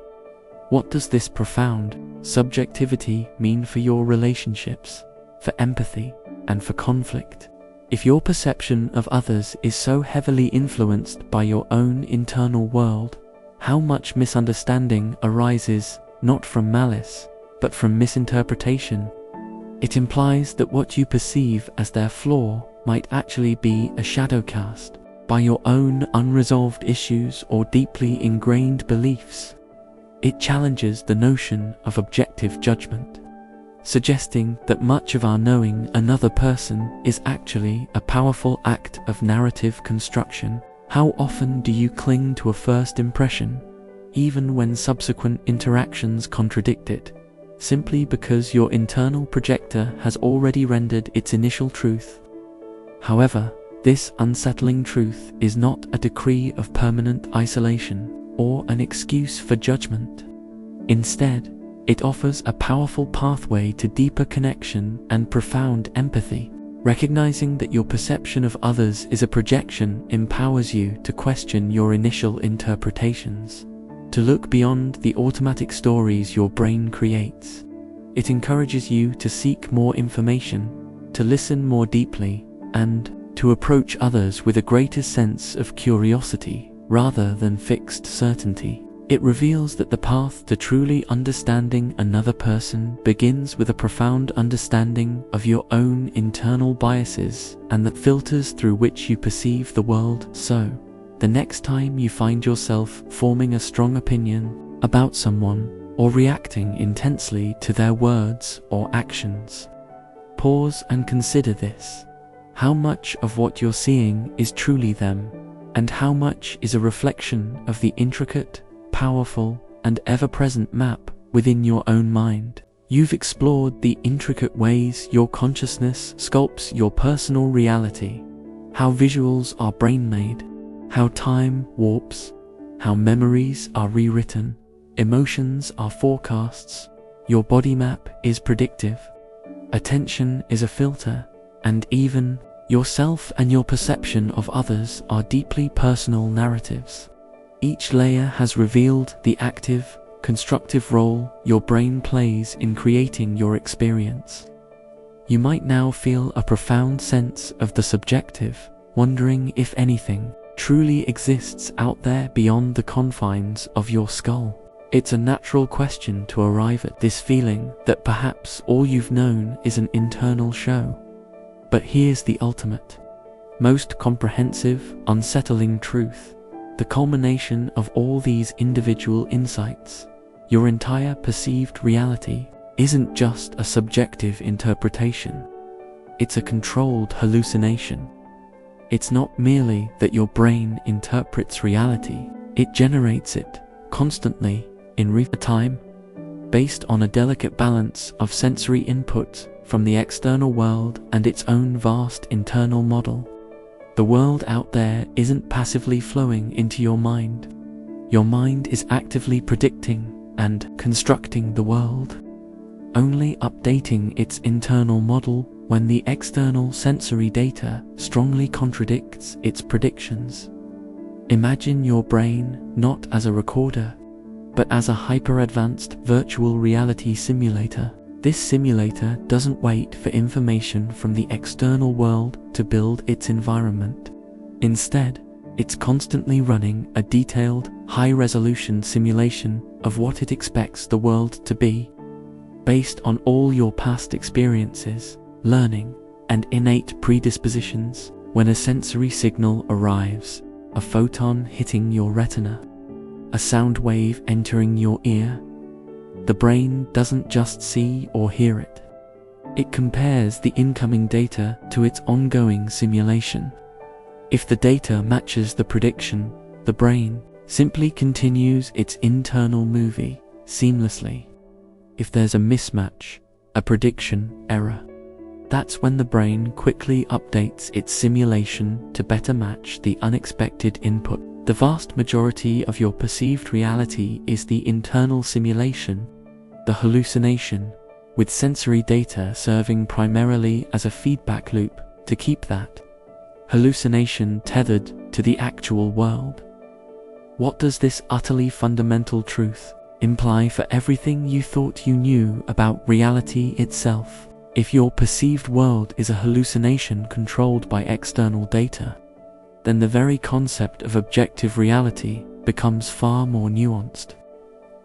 What does this profound subjectivity mean for your relationships, for empathy, and for conflict? If your perception of others is so heavily influenced by your own internal world, how much misunderstanding arises not from malice, but from misinterpretation? It implies that what you perceive as their flaw might actually be a shadow cast by your own unresolved issues or deeply ingrained beliefs. It challenges the notion of objective judgment, suggesting that much of our knowing another person is actually a powerful act of narrative construction. How often do you cling to a first impression, even when subsequent interactions contradict it, simply because your internal projector has already rendered its initial truth? However, this unsettling truth is not a decree of permanent isolation or an excuse for judgment. Instead, it offers a powerful pathway to deeper connection and profound empathy. Recognizing that your perception of others is a projection empowers you to question your initial interpretations, to look beyond the automatic stories your brain creates. It encourages you to seek more information, to listen more deeply, and to approach others with a greater sense of curiosity rather than fixed certainty. It reveals that the path to truly understanding another person begins with a profound understanding of your own internal biases and the filters through which you perceive the world. So, the next time you find yourself forming a strong opinion about someone or reacting intensely to their words or actions, pause and consider this. How much of what you're seeing is truly them, and how much is a reflection of the intricate, powerful, and ever-present map within your own mind? You've explored the intricate ways your consciousness sculpts your personal reality, how visuals are brain-made, how time warps, how memories are rewritten, emotions are forecasts, your body map is predictive, attention is a filter, and even yourself and your perception of others are deeply personal narratives. Each layer has revealed the active, constructive role your brain plays in creating your experience. You might now feel a profound sense of the subjective, wondering if anything truly exists out there beyond the confines of your skull. It's a natural question to arrive at this feeling that perhaps all you've known is an internal show. But here's the ultimate, most comprehensive, unsettling truth, the culmination of all these individual insights. Your entire perceived reality isn't just a subjective interpretation. It's a controlled hallucination. It's not merely that your brain interprets reality, it generates it constantly in real time, based on a delicate balance of sensory input from the external world and its own vast internal model. The world out there isn't passively flowing into your mind. Your mind is actively predicting and constructing the world, only updating its internal model when the external sensory data strongly contradicts its predictions. Imagine your brain not as a recorder, but as a hyper-advanced virtual reality simulator. This simulator doesn't wait for information from the external world to build its environment. Instead, it's constantly running a detailed, high-resolution simulation of what it expects the world to be, based on all your past experiences, learning, and innate predispositions. When a sensory signal arrives, a photon hitting your retina, a sound wave entering your ear, the brain doesn't just see or hear it. It compares the incoming data to its ongoing simulation. If the data matches the prediction, the brain simply continues its internal movie seamlessly. If there's a mismatch, a prediction error, that's when the brain quickly updates its simulation to better match the unexpected input. The vast majority of your perceived reality is the internal simulation, the hallucination, with sensory data serving primarily as a feedback loop to keep that hallucination tethered to the actual world. What does this utterly fundamental truth imply for everything you thought you knew about reality itself? If your perceived world is a hallucination controlled by external data, then the very concept of objective reality becomes far more nuanced.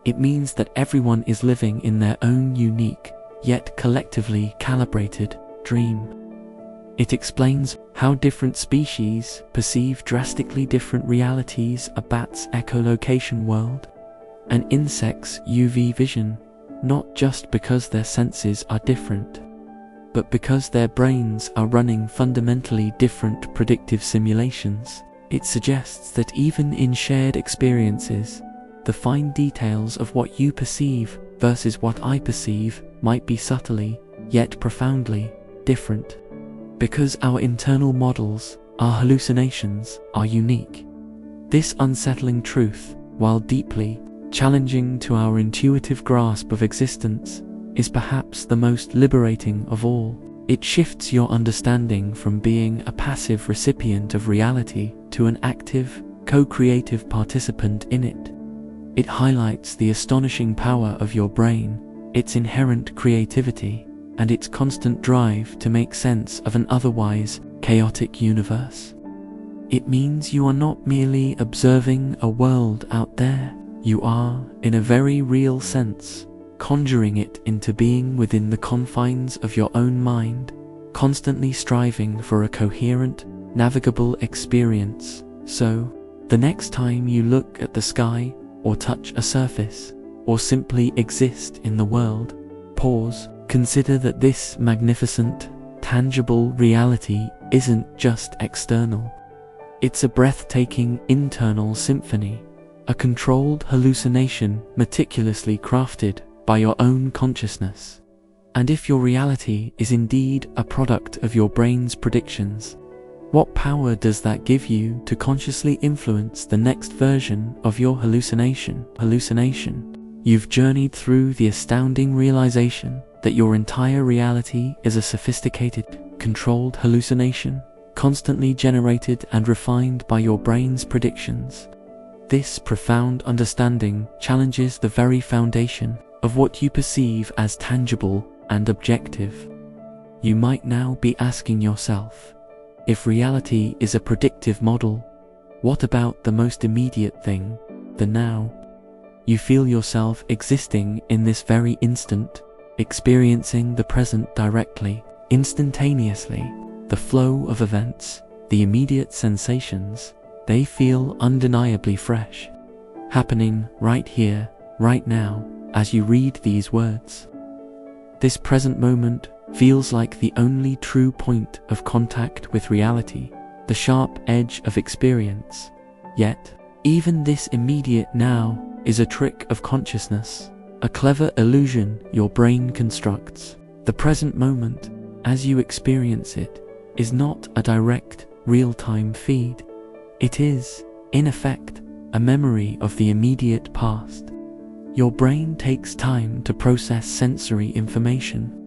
It means that everyone is living in their own unique, yet collectively calibrated, dream. It explains how different species perceive drastically different realities: a bat's echolocation world, an insect's UV vision, not just because their senses are different, but because their brains are running fundamentally different predictive simulations. It suggests that even in shared experiences, the fine details of what you perceive versus what I perceive might be subtly, yet profoundly, different. Because our internal models, our hallucinations, are unique. This unsettling truth, while deeply challenging to our intuitive grasp of existence, is perhaps the most liberating of all. It shifts your understanding from being a passive recipient of reality to an active, co-creative participant in it. It highlights the astonishing power of your brain, its inherent creativity, and its constant drive to make sense of an otherwise chaotic universe. It means you are not merely observing a world out there, you are, in a very real sense, conjuring it into being within the confines of your own mind, constantly striving for a coherent, navigable experience. So, the next time you look at the sky, or touch a surface, or simply exist in the world, pause, consider that this magnificent, tangible reality isn't just external. It's a breathtaking internal symphony, a controlled hallucination meticulously crafted by your own consciousness. And if your reality is indeed a product of your brain's predictions, what power does that give you to consciously influence the next version of your hallucination? You've journeyed through the astounding realization that your entire reality is a sophisticated, controlled hallucination, constantly generated and refined by your brain's predictions. This profound understanding challenges the very foundation of what you perceive as tangible and objective. You might now be asking yourself, if reality is a predictive model, what about the most immediate thing, the now? You feel yourself existing in this very instant, experiencing the present directly, instantaneously. The flow of events, the immediate sensations, they feel undeniably fresh, happening right here, right now, as you read these words. This present moment feels like the only true point of contact with reality, the sharp edge of experience. Yet, even this immediate now is a trick of consciousness, a clever illusion your brain constructs. The present moment, as you experience it, is not a direct, real-time feed. It is, in effect, a memory of the immediate past. Your brain takes time to process sensory information.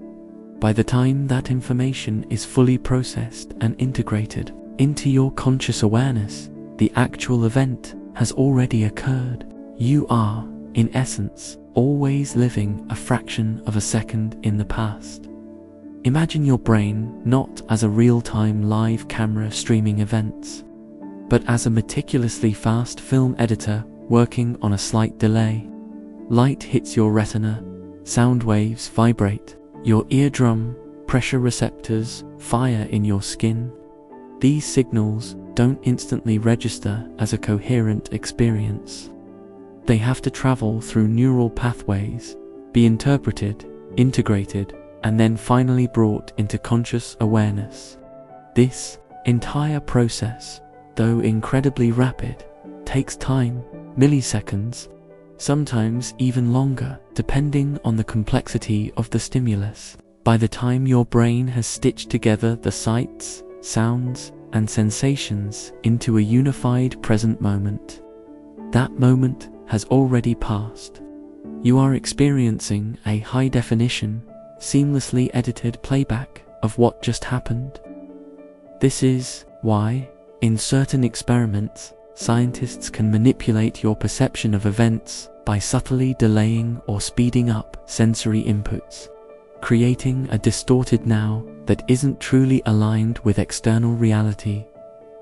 By the time that information is fully processed and integrated into your conscious awareness, the actual event has already occurred. You are, in essence, always living a fraction of a second in the past. Imagine your brain not as a real-time live camera streaming events, but as a meticulously fast film editor working on a slight delay. Light hits your retina, sound waves vibrate, your eardrum, pressure receptors fire in your skin. These signals don't instantly register as a coherent experience. They have to travel through neural pathways, be interpreted, integrated, and then finally brought into conscious awareness. This entire process, though incredibly rapid, takes time, milliseconds, sometimes even longer, depending on the complexity of the stimulus. By the time your brain has stitched together the sights, sounds, and sensations into a unified present moment, that moment has already passed. You are experiencing a high-definition, seamlessly edited playback of what just happened. This is why, in certain experiments, scientists can manipulate your perception of events by subtly delaying or speeding up sensory inputs, creating a distorted now that isn't truly aligned with external reality.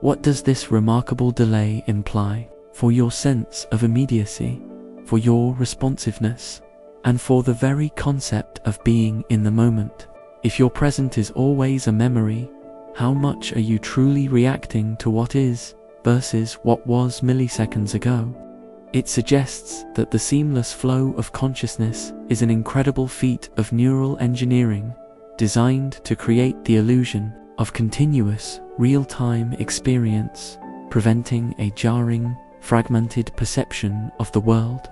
What does this remarkable delay imply for your sense of immediacy, for your responsiveness, and for the very concept of being in the moment? If your present is always a memory, how much are you truly reacting to what is versus what was milliseconds ago? It suggests that the seamless flow of consciousness is an incredible feat of neural engineering designed to create the illusion of continuous, real-time experience, preventing a jarring, fragmented perception of the world.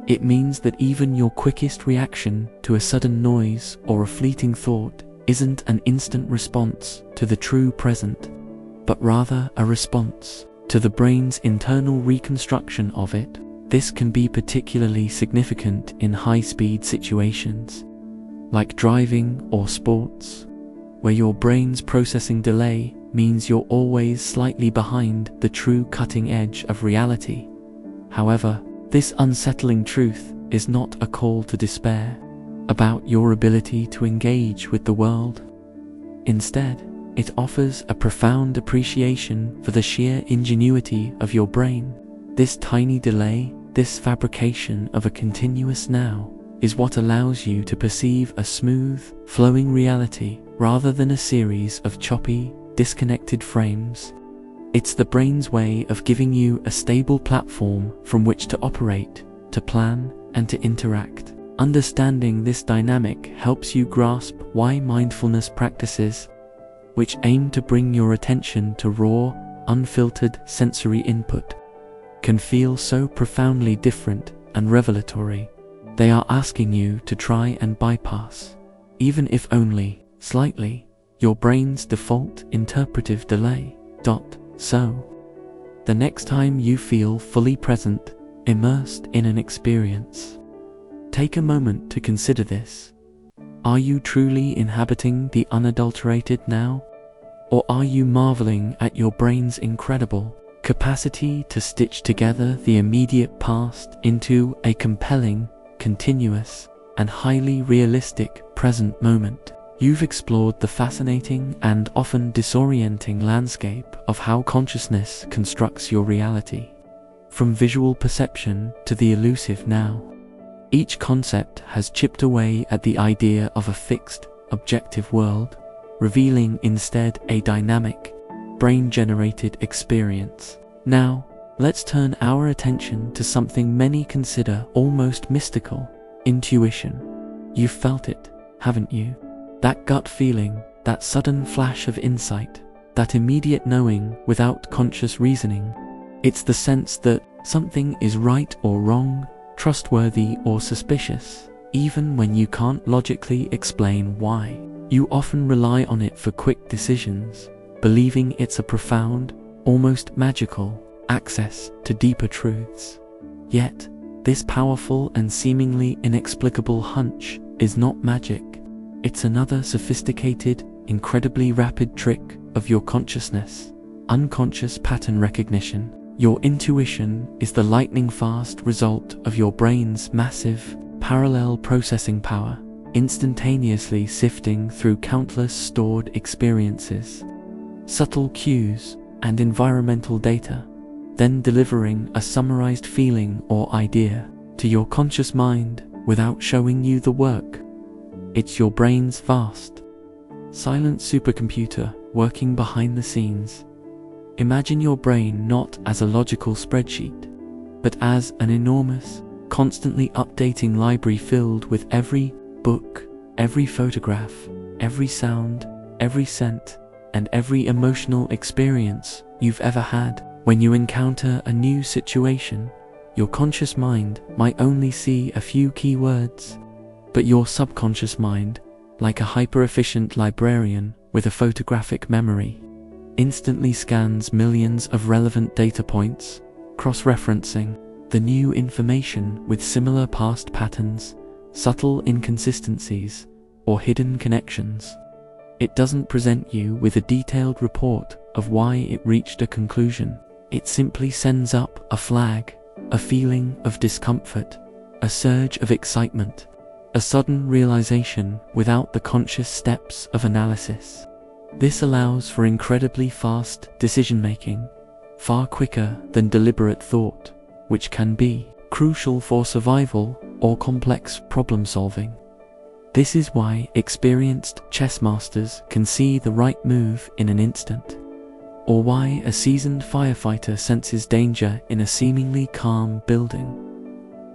It means that even your quickest reaction to a sudden noise or a fleeting thought isn't an instant response to the true present, but rather a response to the brain's internal reconstruction of it. This can be particularly significant in high-speed situations, like driving or sports, where your brain's processing delay means you're always slightly behind the true cutting edge of reality. However, this unsettling truth is not a call to despair about your ability to engage with the world. Instead, it offers a profound appreciation for the sheer ingenuity of your brain. This tiny delay, this fabrication of a continuous now, is what allows you to perceive a smooth, flowing reality rather than a series of choppy, disconnected frames. It's the brain's way of giving you a stable platform from which to operate, to plan, and to interact. Understanding this dynamic helps you grasp why mindfulness practices which aim to bring your attention to raw, unfiltered sensory input, can feel so profoundly different and revelatory. They are asking you to try and bypass, even if only slightly, your brain's default interpretive delay. So, the next time you feel fully present, immersed in an experience, take a moment to consider this. Are you truly inhabiting the unadulterated now? Or are you marveling at your brain's incredible capacity to stitch together the immediate past into a compelling, continuous, and highly realistic present moment? You've explored the fascinating and often disorienting landscape of how consciousness constructs your reality, from visual perception to the elusive now. Each concept has chipped away at the idea of a fixed, objective world, revealing instead a dynamic, brain-generated experience. Now, let's turn our attention to something many consider almost mystical: intuition. You've felt it, haven't you? That gut feeling, that sudden flash of insight, that immediate knowing without conscious reasoning. It's the sense that something is right or wrong, trustworthy or suspicious, even when you can't logically explain why. You often rely on it for quick decisions, believing it's a profound, almost magical, access to deeper truths. Yet, this powerful and seemingly inexplicable hunch is not magic. It's another sophisticated, incredibly rapid trick of your consciousness, unconscious pattern recognition. Your intuition is the lightning-fast result of your brain's massive, parallel processing power, instantaneously sifting through countless stored experiences, subtle cues, and environmental data, then delivering a summarized feeling or idea to your conscious mind without showing you the work. It's your brain's vast, silent supercomputer working behind the scenes. Imagine your brain not as a logical spreadsheet, but as an enormous, constantly updating library filled with every book, every photograph, every sound, every scent, and every emotional experience you've ever had. When you encounter a new situation, your conscious mind might only see a few keywords, but your subconscious mind, like a hyper-efficient librarian with a photographic memory, instantly scans millions of relevant data points, cross-referencing the new information with similar past patterns, subtle inconsistencies, or hidden connections. It doesn't present you with a detailed report of why it reached a conclusion. It simply sends up a flag, a feeling of discomfort, a surge of excitement, a sudden realization without the conscious steps of analysis. This allows for incredibly fast decision-making, far quicker than deliberate thought, which can be crucial for survival or complex problem-solving. This is why experienced chess masters can see the right move in an instant, or why a seasoned firefighter senses danger in a seemingly calm building.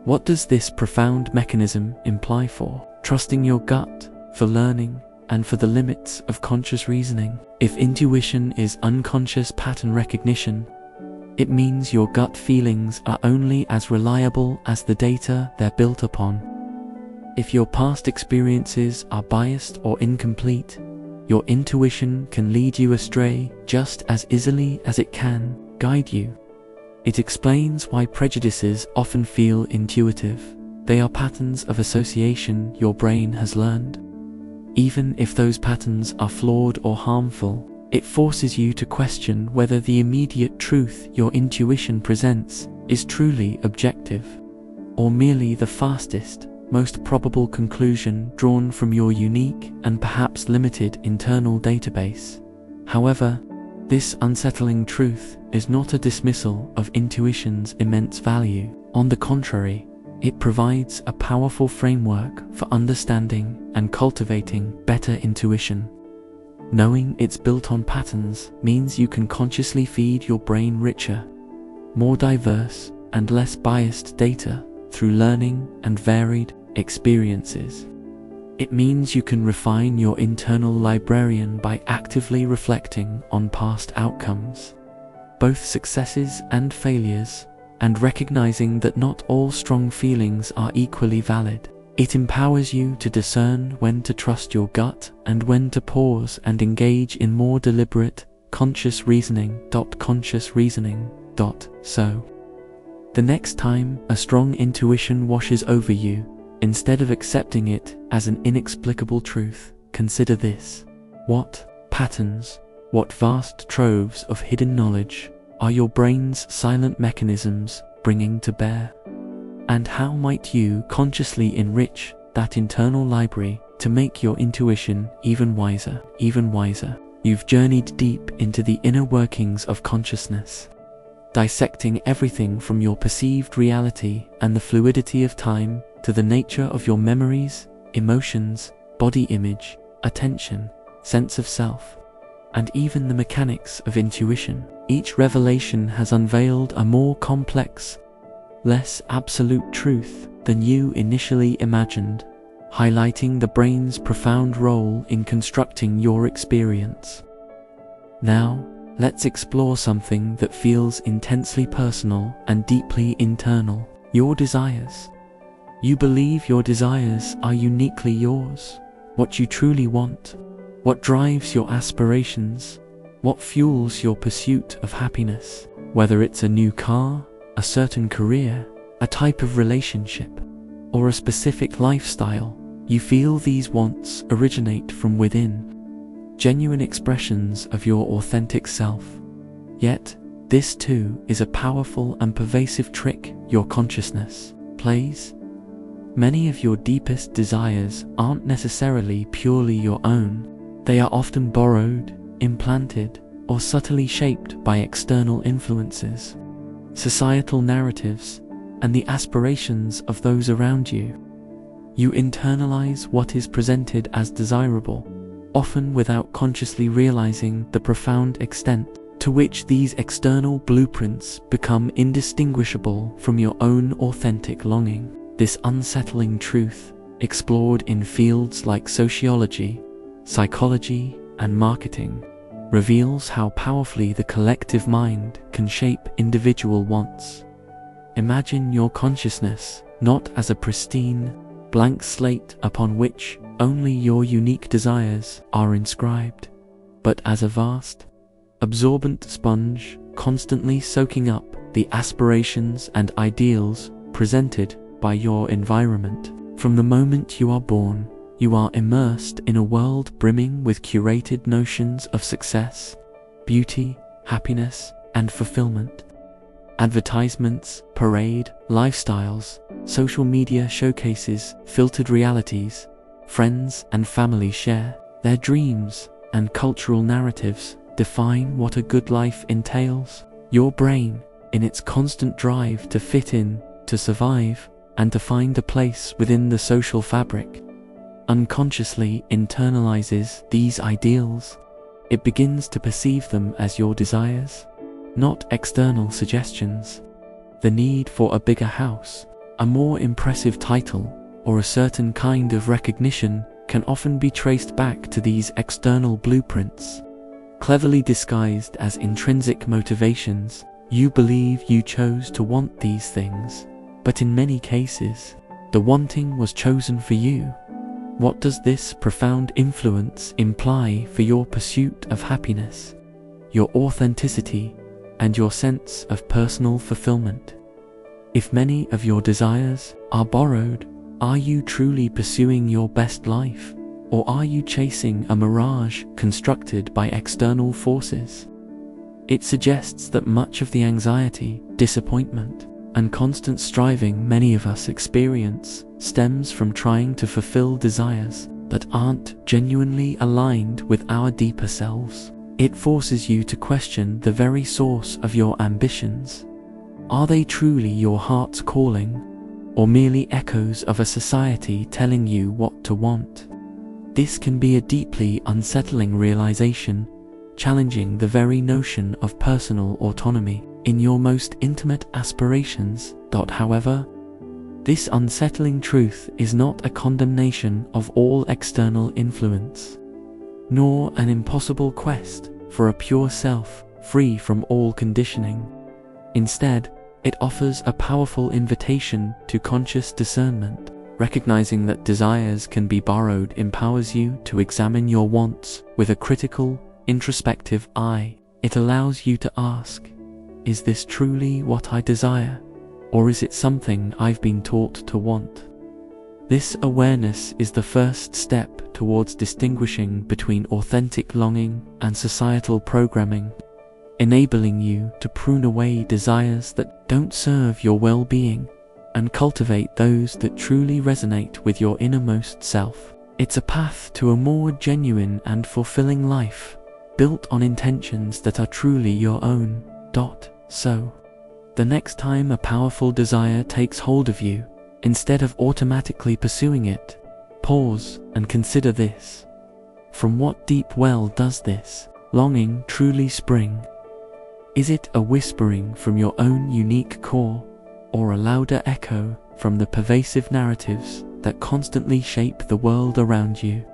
What does this profound mechanism imply for trusting your gut, for learning, and for the limits of conscious reasoning? If intuition is unconscious pattern recognition, it means your gut feelings are only as reliable as the data they're built upon. If your past experiences are biased or incomplete, your intuition can lead you astray just as easily as it can guide you. It explains why prejudices often feel intuitive. They are patterns of association your brain has learned. Even if those patterns are flawed or harmful, it forces you to question whether the immediate truth your intuition presents is truly objective, or merely the fastest, most probable conclusion drawn from your unique and perhaps limited internal database. However, this unsettling truth is not a dismissal of intuition's immense value. On the contrary, it provides a powerful framework for understanding and cultivating better intuition. Knowing it's built on patterns means you can consciously feed your brain richer, more diverse, and less biased data through learning and varied experiences. It means you can refine your internal librarian by actively reflecting on past outcomes, both successes and failures, and recognizing that not all strong feelings are equally valid. It empowers you to discern when to trust your gut and when to pause and engage in more deliberate, conscious reasoning. So, the next time a strong intuition washes over you, instead of accepting it as an inexplicable truth, consider this. What patterns, what vast troves of hidden knowledge are your brain's silent mechanisms bringing to bear? And how might you consciously enrich that internal library to make your intuition even wiser? You've journeyed deep into the inner workings of consciousness, dissecting everything from your perceived reality and the fluidity of time to the nature of your memories, emotions, body image, attention, sense of self, and even the mechanics of intuition. Each revelation has unveiled a more complex, less absolute truth than you initially imagined, highlighting the brain's profound role in constructing your experience. Now, let's explore something that feels intensely personal and deeply internal: your desires. You believe your desires are uniquely yours, what you truly want, what drives your aspirations, what fuels your pursuit of happiness. Whether it's a new car, a certain career, a type of relationship, or a specific lifestyle, you feel these wants originate from within, genuine expressions of your authentic self. Yet, this too is a powerful and pervasive trick your consciousness plays. Many of your deepest desires aren't necessarily purely your own. They are often borrowed, implanted, or subtly shaped by external influences, societal narratives, and the aspirations of those around you. You internalize what is presented as desirable, often without consciously realizing the profound extent to which these external blueprints become indistinguishable from your own authentic longing. This unsettling truth, explored in fields like sociology, psychology, and marketing, reveals how powerfully the collective mind can shape individual wants. Imagine your consciousness not as a pristine, blank slate upon which only your unique desires are inscribed, but as a vast, absorbent sponge constantly soaking up the aspirations and ideals presented by your environment. From the moment you are born, you are immersed in a world brimming with curated notions of success, beauty, happiness, and fulfillment. Advertisements parade lifestyles, social media showcases filtered realities, friends and family share their dreams, and cultural narratives define what a good life entails. Your brain, in its constant drive to fit in, to survive, and to find a place within the social fabric, unconsciously internalizes these ideals. It begins to perceive them as your desires, not external suggestions. The need for a bigger house, a more impressive title, or a certain kind of recognition can often be traced back to these external blueprints. Cleverly disguised as intrinsic motivations, you believe you chose to want these things, but in many cases, the wanting was chosen for you. What does this profound influence imply for your pursuit of happiness, your authenticity, and your sense of personal fulfillment? If many of your desires are borrowed, are you truly pursuing your best life, or are you chasing a mirage constructed by external forces? It suggests that much of the anxiety, disappointment, and constant striving many of us experience stems from trying to fulfill desires that aren't genuinely aligned with our deeper selves. It forces you to question the very source of your ambitions. Are they truly your heart's calling, or merely echoes of a society telling you what to want? This can be a deeply unsettling realization, challenging the very notion of personal autonomy in your most intimate aspirations. However, This unsettling truth is not a condemnation of all external influence, nor an impossible quest for a pure self free from all conditioning. Instead, it offers a powerful invitation to conscious discernment. Recognizing that desires can be borrowed empowers you to examine your wants with a critical, introspective eye. It allows you to ask, is this truly what I desire, or is it something I've been taught to want? This awareness is the first step towards distinguishing between authentic longing and societal programming, enabling you to prune away desires that don't serve your well-being and cultivate those that truly resonate with your innermost self. It's a path to a more genuine and fulfilling life, built on intentions that are truly your own. So, the next time a powerful desire takes hold of you, instead of automatically pursuing it, pause and consider this. From what deep well does this longing truly spring? Is it a whispering from your own unique core, or a louder echo from the pervasive narratives that constantly shape the world around you?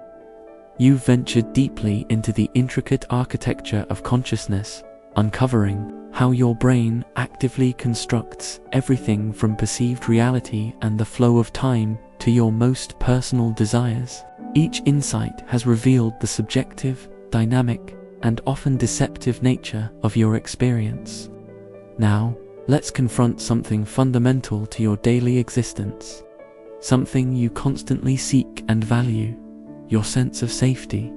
You've ventured deeply into the intricate architecture of consciousness, uncovering how your brain actively constructs everything from perceived reality and the flow of time to your most personal desires. Each insight has revealed the subjective, dynamic, and often deceptive nature of your experience. Now, let's confront something fundamental to your daily existence, something you constantly seek and value: your sense of safety.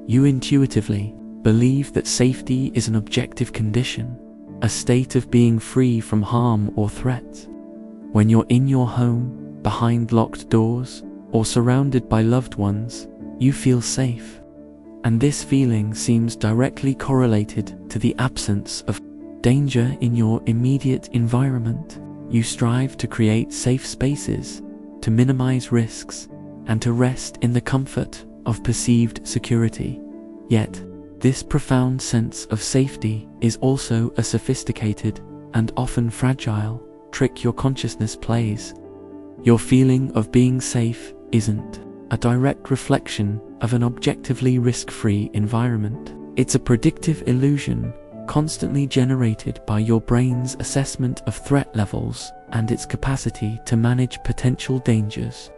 You intuitively believe that safety is an objective condition, a state of being free from harm or threat. When you're in your home, behind locked doors, or surrounded by loved ones, you feel safe. And this feeling seems directly correlated to the absence of danger in your immediate environment. You strive to create safe spaces, to minimize risks, and to rest in the comfort of perceived security. Yet, this profound sense of safety is also a sophisticated and often fragile trick your consciousness plays. Your feeling of being safe isn't a direct reflection of an objectively risk-free environment. It's a predictive illusion constantly generated by your brain's assessment of threat levels and its capacity to manage potential dangers.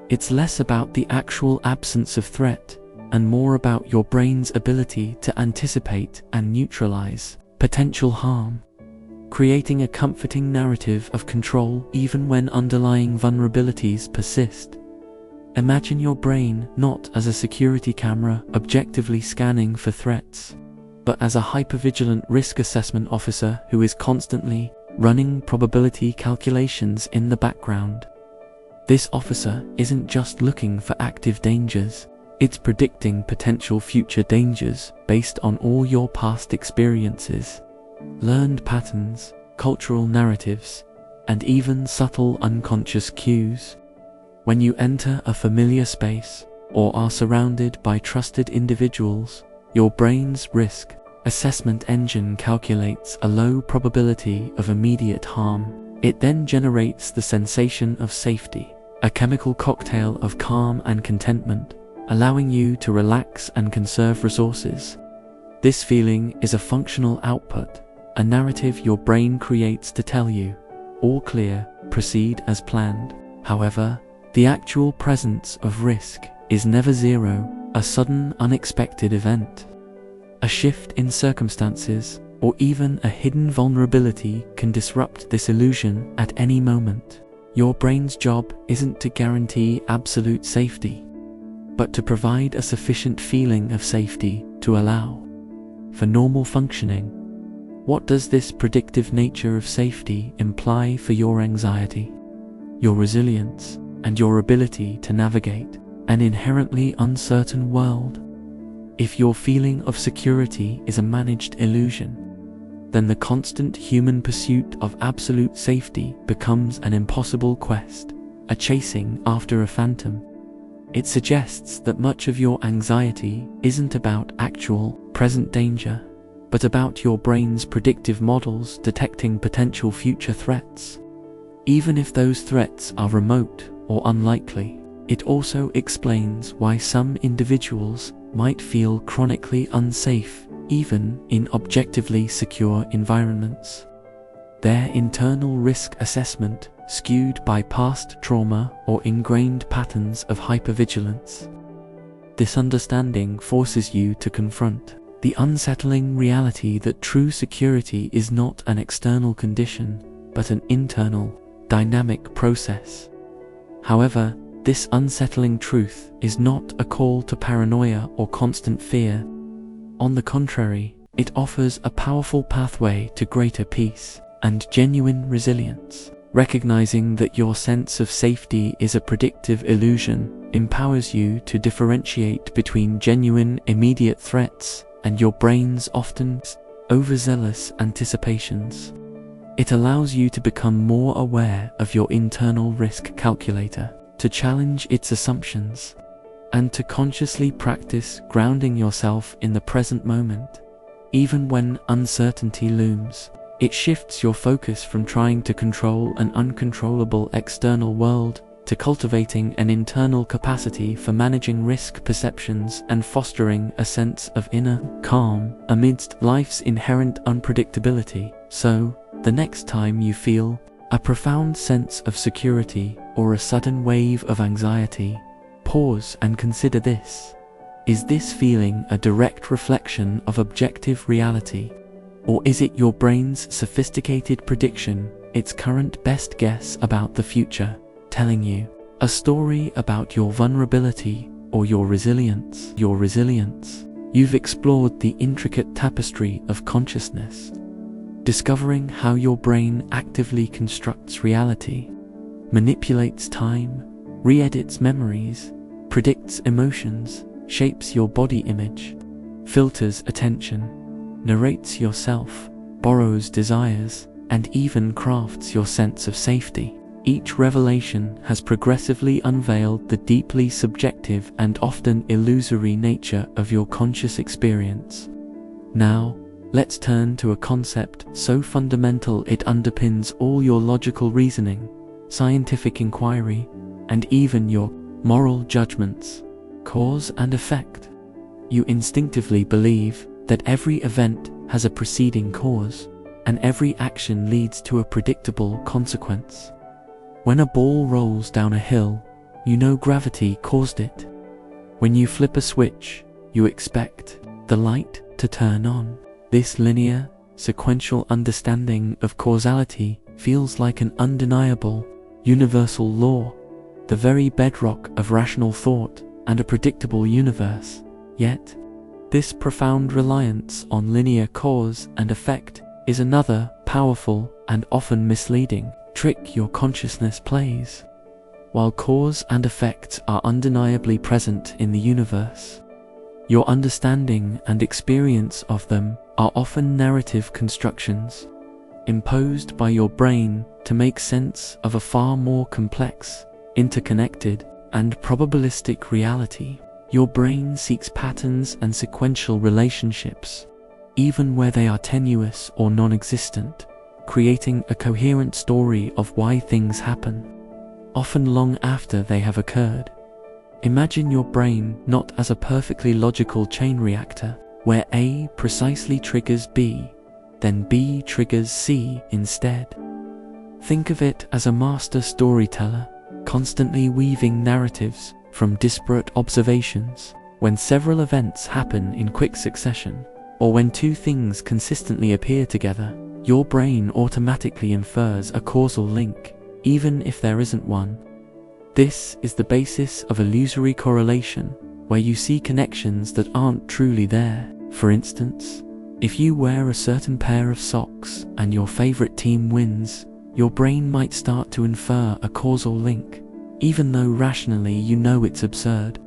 It's less about the actual absence of threat and more about your brain's ability to anticipate and neutralize potential harm, creating a comforting narrative of control even when underlying vulnerabilities persist. Imagine your brain not as a security camera objectively scanning for threats, but as a hypervigilant risk assessment officer who is constantly running probability calculations in the background. This officer isn't just looking for active dangers, it's predicting potential future dangers based on all your past experiences, learned patterns, cultural narratives, and even subtle unconscious cues. When you enter a familiar space or are surrounded by trusted individuals, your brain's risk assessment engine calculates a low probability of immediate harm. It then generates the sensation of safety, a chemical cocktail of calm and contentment, allowing you to relax and conserve resources. This feeling is a functional output, a narrative your brain creates to tell you, all clear, proceed as planned. However, the actual presence of risk is never zero, a sudden unexpected event. A shift in circumstances, or even a hidden vulnerability can disrupt this illusion at any moment. Your brain's job isn't to guarantee absolute safety, but to provide a sufficient feeling of safety to allow for normal functioning. What does this predictive nature of safety imply for your anxiety, your resilience, and your ability to navigate an inherently uncertain world? If your feeling of security is a managed illusion, then the constant human pursuit of absolute safety becomes an impossible quest, a chasing after a phantom. It suggests that much of your anxiety isn't about actual, present danger, but about your brain's predictive models detecting potential future threats. even if those threats are remote or unlikely. It also explains why some individuals might feel chronically unsafe even in objectively secure environments. Their internal risk assessment skewed by past trauma or ingrained patterns of hypervigilance. This understanding forces you to confront the unsettling reality that true security is not an external condition, but an internal, dynamic process. However, this unsettling truth is not a call to paranoia or constant fear. On the contrary, it offers a powerful pathway to greater peace and genuine resilience. Recognizing that your sense of safety is a predictive illusion empowers you to differentiate between genuine immediate threats and your brain's often overzealous anticipations. It allows you to become more aware of your internal risk calculator, to challenge its assumptions, and to consciously practice grounding yourself in the present moment. Even when uncertainty looms, it shifts your focus from trying to control an uncontrollable external world to cultivating an internal capacity for managing risk perceptions and fostering a sense of inner calm amidst life's inherent unpredictability. So, the next time you feel a profound sense of security or a sudden wave of anxiety, pause and consider this. Is this feeling a direct reflection of objective reality? Or is it your brain's sophisticated prediction, its current best guess about the future, telling you a story about your vulnerability or your resilience? You've explored the intricate tapestry of consciousness, discovering how your brain actively constructs reality, manipulates time, re-edits memories, predicts emotions, shapes your body image, filters attention, narrates yourself, borrows desires, and even crafts your sense of safety. Each revelation has progressively unveiled the deeply subjective and often illusory nature of your conscious experience. Now, let's turn to a concept so fundamental it underpins all your logical reasoning, scientific inquiry, and even your moral judgments: cause and effect. You instinctively believe that every event has a preceding cause, and every action leads to a predictable consequence. When a ball rolls down a hill, you know gravity caused it. When you flip a switch, you expect the light to turn on. This linear, sequential understanding of causality feels like an undeniable, universal law, the very bedrock of rational thought and a predictable universe. Yet, this profound reliance on linear cause and effect is another powerful and often misleading trick your consciousness plays. While cause and effect are undeniably present in the universe, your understanding and experience of them are often narrative constructions, imposed by your brain to make sense of a far more complex, interconnected, and probabilistic reality. Your brain seeks patterns and sequential relationships, even where they are tenuous or non-existent, creating a coherent story of why things happen, often long after they have occurred. Imagine your brain not as a perfectly logical chain reactor, where A precisely triggers B, then B triggers C instead. Think of it as a master storyteller, constantly weaving narratives from disparate observations. When several events happen in quick succession, or when two things consistently appear together, your brain automatically infers a causal link, even if there isn't one. This is the basis of illusory correlation, where you see connections that aren't truly there. For instance, if you wear a certain pair of socks and your favorite team wins, your brain might start to infer a causal link, even though rationally you know it's absurd.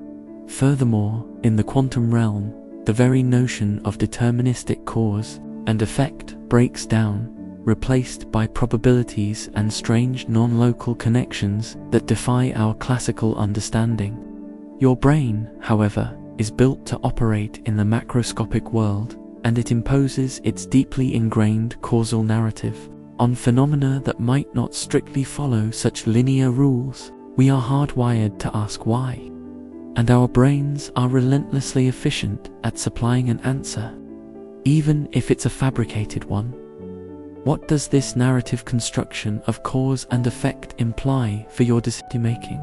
Furthermore, in the quantum realm, the very notion of deterministic cause and effect breaks down, replaced by probabilities and strange non-local connections that defy our classical understanding. Your brain, however, is built to operate in the macroscopic world, and it imposes its deeply ingrained causal narrative on phenomena that might not strictly follow such linear rules, we are hardwired to ask why. And our brains are relentlessly efficient at supplying an answer, even if it's a fabricated one. What does this narrative construction of cause and effect imply for your decision-making,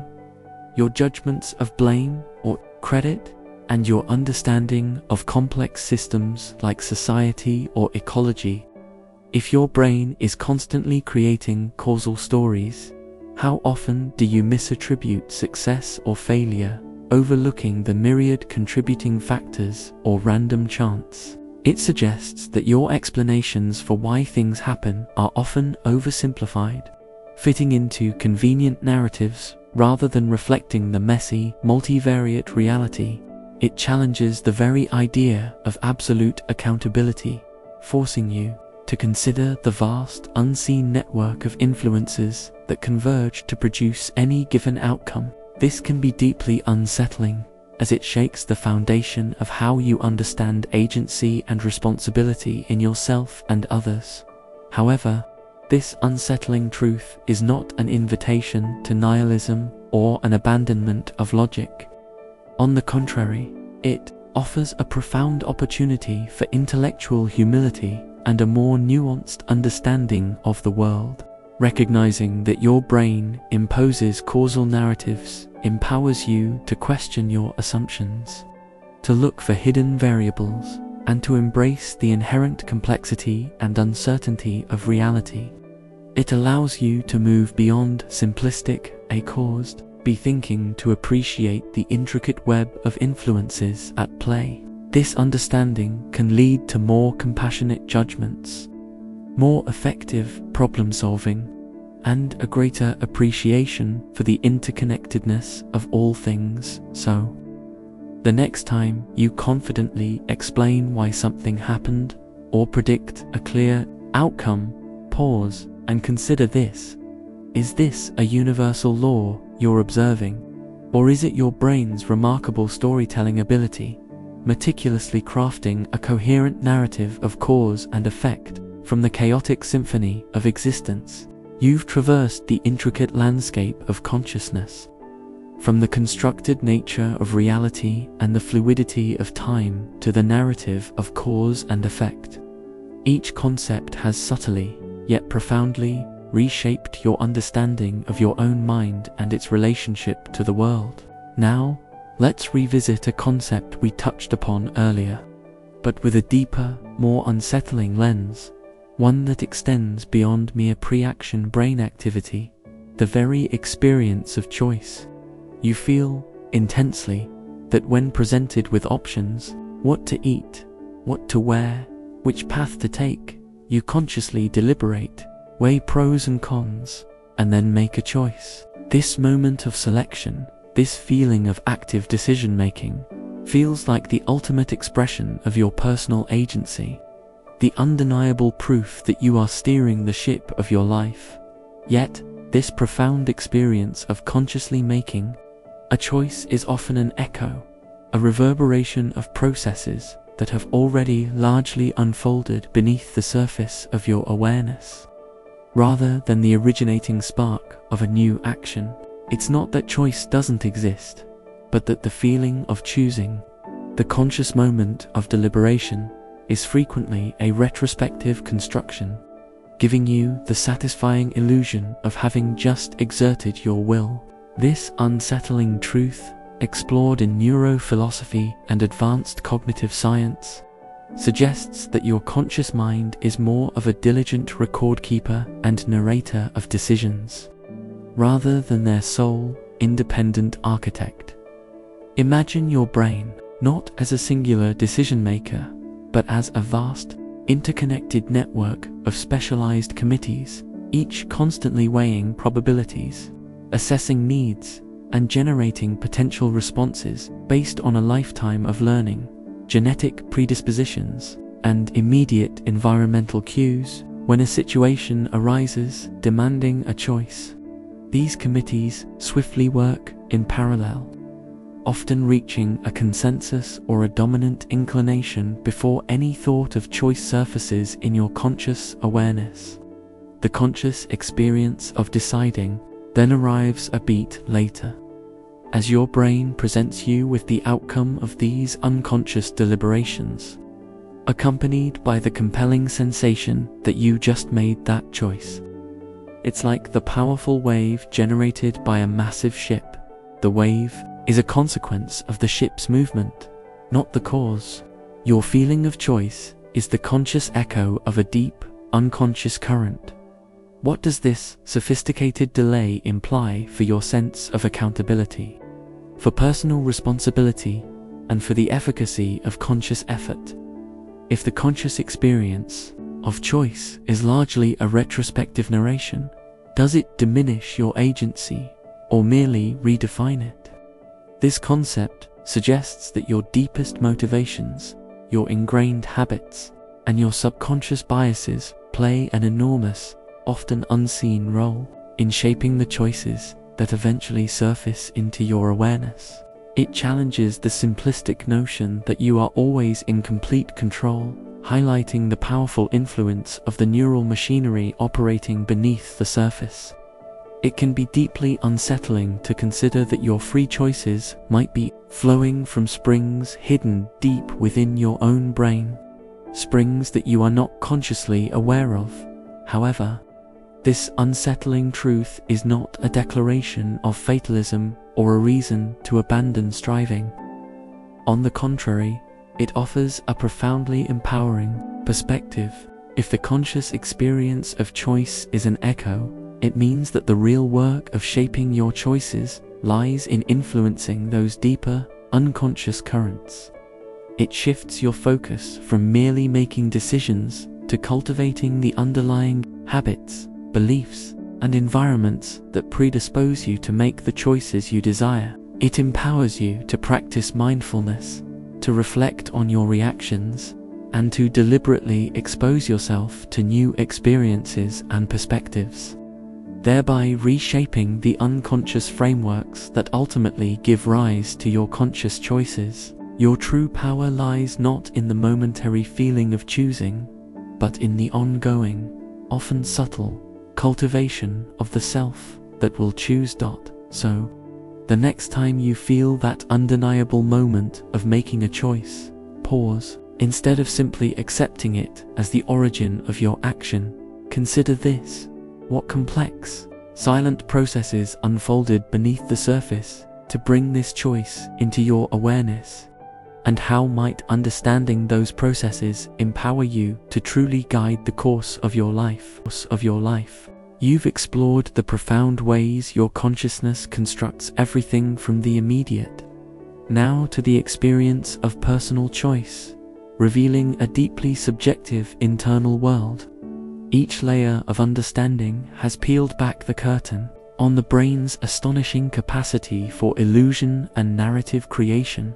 your judgments of blame or credit, and your understanding of complex systems like society or ecology? If your brain is constantly creating causal stories, how often do you misattribute success or failure, overlooking the myriad contributing factors or random chance? It suggests that your explanations for why things happen are often oversimplified, fitting into convenient narratives rather than reflecting the messy, multivariate reality. It challenges the very idea of absolute accountability, forcing you to consider the vast, unseen network of influences that converge to produce any given outcome. This can be deeply unsettling, as it shakes the foundation of how you understand agency and responsibility in yourself and others. However, this unsettling truth is not an invitation to nihilism or an abandonment of logic. On the contrary, it offers a profound opportunity for intellectual humility and a more nuanced understanding of the world. Recognizing that your brain imposes causal narratives empowers you to question your assumptions, to look for hidden variables, and to embrace the inherent complexity and uncertainty of reality. It allows you to move beyond simplistic "A caused, B" thinking to appreciate the intricate web of influences at play. This understanding can lead to more compassionate judgments, more effective problem solving, and a greater appreciation for the interconnectedness of all things. So, the next time you confidently explain why something happened or predict a clear outcome, pause and consider this. Is this a universal law you're observing? Or is it your brain's remarkable storytelling ability, meticulously crafting a coherent narrative of cause and effect from the chaotic symphony of existence? You've traversed the intricate landscape of consciousness, from the constructed nature of reality and the fluidity of time to the narrative of cause and effect. Each concept has subtly, yet profoundly, reshaped your understanding of your own mind and its relationship to the world. Now, let's revisit a concept we touched upon earlier, but with a deeper, more unsettling lens, one that extends beyond mere pre-action brain activity, the very experience of choice. You feel, intensely, that when presented with options, what to eat, what to wear, which path to take, you consciously deliberate, weigh pros and cons, and then make a choice. This moment of selection, this feeling of active decision-making, feels like the ultimate expression of your personal agency, the undeniable proof that you are steering the ship of your life. Yet, this profound experience of consciously making a choice is often an echo, a reverberation of processes that have already largely unfolded beneath the surface of your awareness. Rather than the originating spark of a new action, it's not that choice doesn't exist, but that the feeling of choosing, the conscious moment of deliberation, is frequently a retrospective construction, giving you the satisfying illusion of having just exerted your will. This unsettling truth, explored in neurophilosophy and advanced cognitive science, suggests that your conscious mind is more of a diligent record keeper and narrator of decisions, rather than their sole, independent architect. Imagine your brain not as a singular decision maker, but as a vast, interconnected network of specialized committees, each constantly weighing probabilities, assessing needs, and generating potential responses based on a lifetime of learning, genetic predispositions, and immediate environmental cues. When a situation arises demanding a choice, these committees swiftly work in parallel, often reaching a consensus or a dominant inclination before any thought of choice surfaces in your conscious awareness. The conscious experience of deciding then arrives a beat later, as your brain presents you with the outcome of these unconscious deliberations, accompanied by the compelling sensation that you just made that choice. It's like the powerful wave generated by a massive ship. The wave is a consequence of the ship's movement, not the cause. Your feeling of choice is the conscious echo of a deep, unconscious current. What does this sophisticated delay imply for your sense of accountability, for personal responsibility, and for the efficacy of conscious effort? If the conscious experience of choice is largely a retrospective narration, does it diminish your agency or merely redefine it? This concept suggests that your deepest motivations, your ingrained habits, and your subconscious biases play an enormous, often unseen role in shaping the choices that eventually surface into your awareness. It challenges the simplistic notion that you are always in complete control, highlighting the powerful influence of the neural machinery operating beneath the surface. It can be deeply unsettling to consider that your free choices might be flowing from springs hidden deep within your own brain, springs that you are not consciously aware of. However, this unsettling truth is not a declaration of fatalism or a reason to abandon striving. On the contrary, it offers a profoundly empowering perspective. If the conscious experience of choice is an echo, it means that the real work of shaping your choices lies in influencing those deeper, unconscious currents. It shifts your focus from merely making decisions to cultivating the underlying habits, beliefs, and environments that predispose you to make the choices you desire. It empowers you to practice mindfulness, to reflect on your reactions, and to deliberately expose yourself to new experiences and perspectives, thereby reshaping the unconscious frameworks that ultimately give rise to your conscious choices. Your true power lies not in the momentary feeling of choosing, but in the ongoing, often subtle, cultivation of the self that will choose. So, the next time you feel that undeniable moment of making a choice, pause. Instead of simply accepting it as the origin of your action, consider this: what complex, silent processes unfolded beneath the surface to bring this choice into your awareness? And how might understanding those processes empower you to truly guide the course of your life? You've explored the profound ways your consciousness constructs everything from the immediate, now to the experience of personal choice, revealing a deeply subjective internal world. Each layer of understanding has peeled back the curtain on the brain's astonishing capacity for illusion and narrative creation.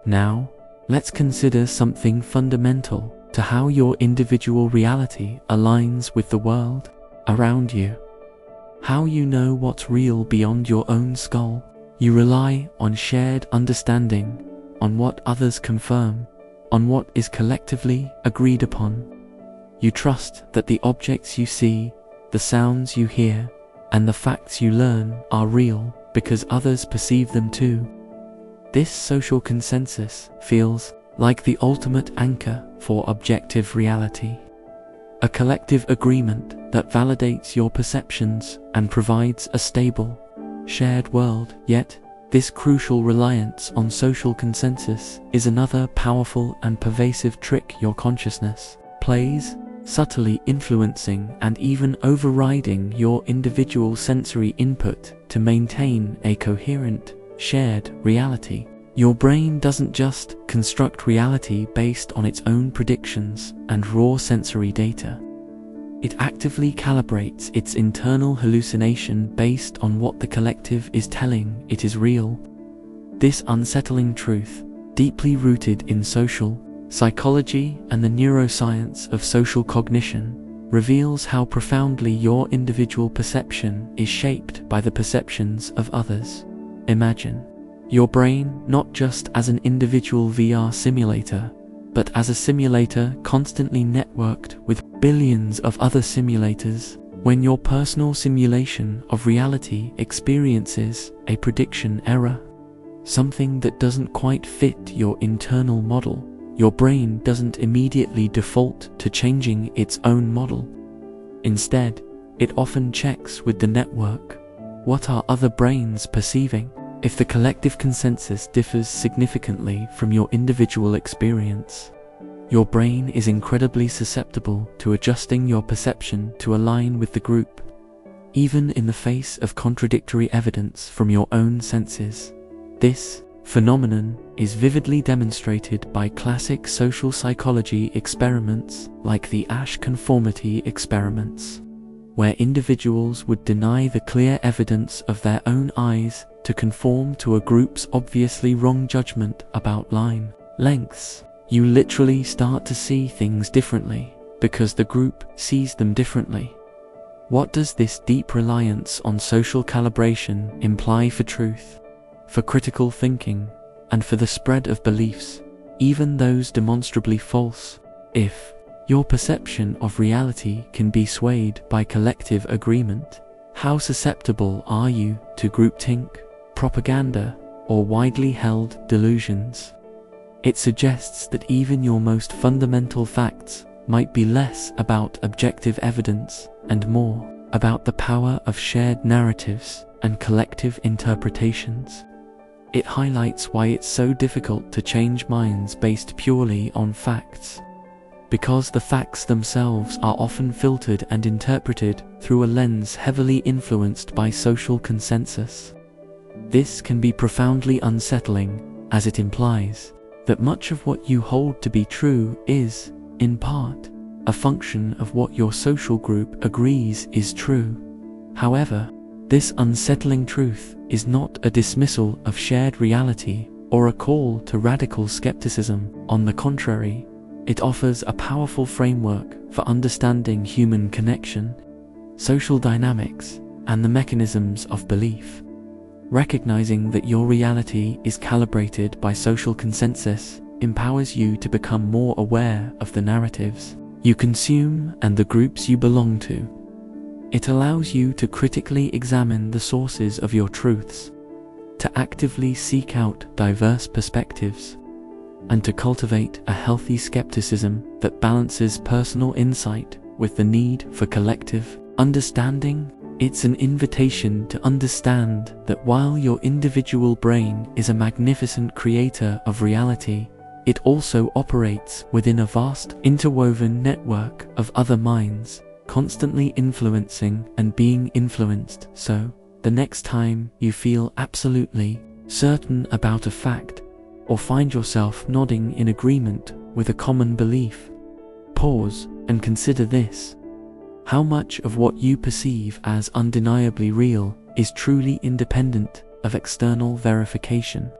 Now, let's consider something fundamental to how your individual reality aligns with the world around you. How you know what's real beyond your own skull. You rely on shared understanding, on what others confirm, on what is collectively agreed upon. You trust that the objects you see, the sounds you hear, and the facts you learn are real because others perceive them too. This social consensus feels like the ultimate anchor for objective reality, a collective agreement that validates your perceptions and provides a stable, shared world. Yet, this crucial reliance on social consensus is another powerful and pervasive trick your consciousness plays, subtly influencing and even overriding your individual sensory input to maintain a coherent, shared reality. Your brain doesn't just construct reality based on its own predictions and raw sensory data. It actively calibrates its internal hallucination based on what the collective is telling it is real. This unsettling truth, deeply rooted in social psychology and the neuroscience of social cognition, reveals how profoundly your individual perception is shaped by the perceptions of others. Imagine your brain not just as an individual VR simulator, but as a simulator constantly networked with billions of other simulators, When your personal simulation of reality experiences a prediction error, something that doesn't quite fit your internal model, your brain doesn't immediately default to changing its own model. Instead, it often checks with the network. What are other brains perceiving? If the collective consensus differs significantly from your individual experience, your brain is incredibly susceptible to adjusting your perception to align with the group, even in the face of contradictory evidence from your own senses. This phenomenon is vividly demonstrated by classic social psychology experiments like the Asch conformity experiments, where individuals would deny the clear evidence of their own eyes to conform to a group's obviously wrong judgment about line lengths. You literally start to see things differently because the group sees them differently. What does this deep reliance on social calibration imply for truth, for critical thinking, and for the spread of beliefs, even those demonstrably false? If your perception of reality can be swayed by collective agreement, how susceptible are you to groupthink, propaganda, or widely held delusions? It suggests that even your most fundamental facts might be less about objective evidence and more about the power of shared narratives and collective interpretations. It highlights why it's so difficult to change minds based purely on facts, because the facts themselves are often filtered and interpreted through a lens heavily influenced by social consensus. This can be profoundly unsettling, as it implies that much of what you hold to be true is, in part, a function of what your social group agrees is true. However, this unsettling truth is not a dismissal of shared reality or a call to radical skepticism. On the contrary, it offers a powerful framework for understanding human connection, social dynamics, and the mechanisms of belief. Recognizing that your reality is calibrated by social consensus empowers you to become more aware of the narratives you consume and the groups you belong to. It allows you to critically examine the sources of your truths, to actively seek out diverse perspectives, and to cultivate a healthy skepticism that balances personal insight with the need for collective understanding. It's an invitation to understand that while your individual brain is a magnificent creator of reality, it also operates within a vast, interwoven network of other minds, constantly influencing and being influenced. So, the next time you feel absolutely certain about a fact, or find yourself nodding in agreement with a common belief, pause and consider this. How much of what you perceive as undeniably real is truly independent of external verification?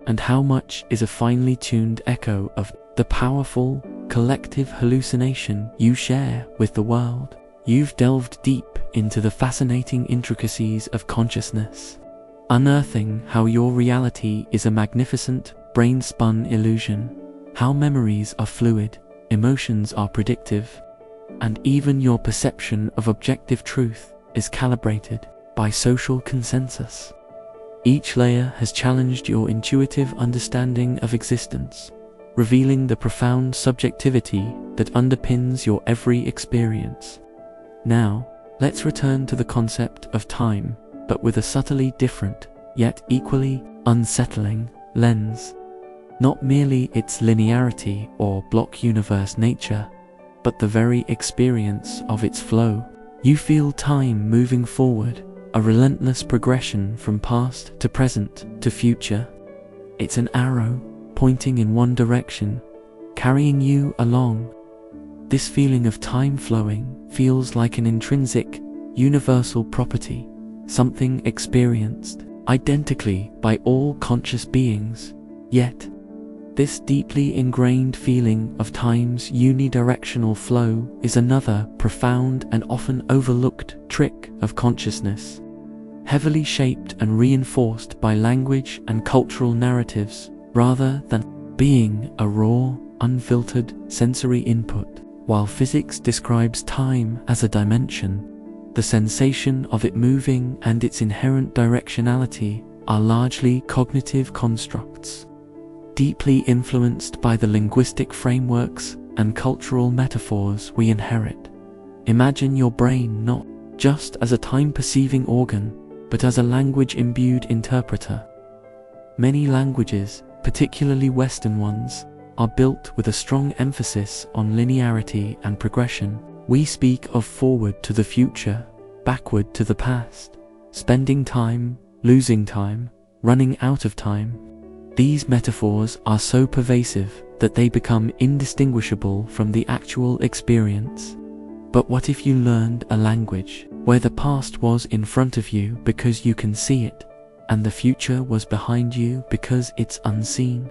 And how much is a finely tuned echo of the powerful, collective hallucination you share with the world? You've delved deep into the fascinating intricacies of consciousness, unearthing how your reality is a magnificent, brain-spun illusion, how memories are fluid, emotions are predictive, and even your perception of objective truth is calibrated by social consensus. Each layer has challenged your intuitive understanding of existence, revealing the profound subjectivity that underpins your every experience. Now, let's return to the concept of time, but with a subtly different, yet equally unsettling lens. Not merely its linearity or block universe nature, but the very experience of its flow. You feel time moving forward, a relentless progression from past to present to future. It's an arrow pointing in one direction, carrying you along. This feeling of time flowing feels like an intrinsic, universal property, something experienced identically by all conscious beings. Yet, this deeply ingrained feeling of time's unidirectional flow is another profound and often overlooked trick of consciousness, heavily shaped and reinforced by language and cultural narratives, rather than being a raw, unfiltered sensory input. While physics describes time as a dimension, the sensation of it moving and its inherent directionality are largely cognitive constructs, deeply influenced by the linguistic frameworks and cultural metaphors we inherit. Imagine your brain not just as a time-perceiving organ, but as a language-imbued interpreter. Many languages, particularly Western ones, are built with a strong emphasis on linearity and progression. We speak of forward to the future, backward to the past, spending time, losing time, running out of time. These metaphors are so pervasive that they become indistinguishable from the actual experience. But what if you learned a language where the past was in front of you because you can see it, and the future was behind you because it's unseen?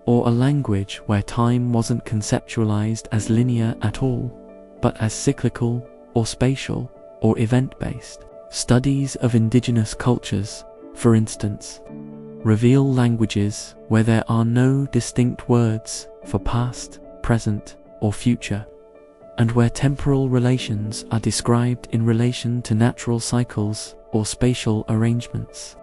Or a language where time wasn't conceptualized as linear at all, but as cyclical, or spatial, or event-based. Studies of indigenous cultures, for instance, reveal languages where there are no distinct words for past, present, or future, and where temporal relations are described in relation to natural cycles or spatial arrangements.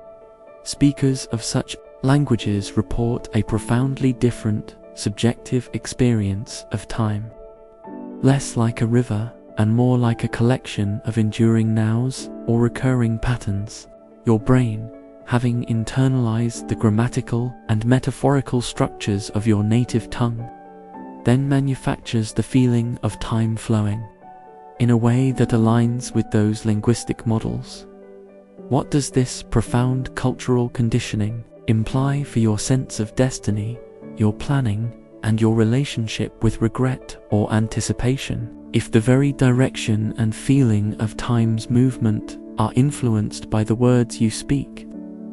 Speakers of such languages report a profoundly different, subjective experience of time. Less like a river and more like a collection of enduring nows or recurring patterns. Your brain, having internalized the grammatical and metaphorical structures of your native tongue, then manufactures the feeling of time flowing in a way that aligns with those linguistic models. What does this profound cultural conditioning imply for your sense of destiny, your planning, and your relationship with regret or anticipation? If the very direction and feeling of time's movement are influenced by the words you speak,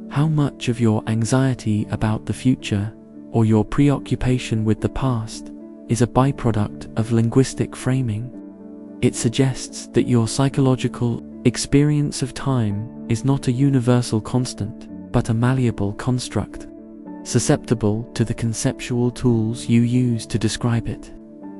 how much of your anxiety about the future or your preoccupation with the past is a byproduct of linguistic framing? It suggests that your psychological experience of time is not a universal constant, but a malleable construct, susceptible to the conceptual tools you use to describe it.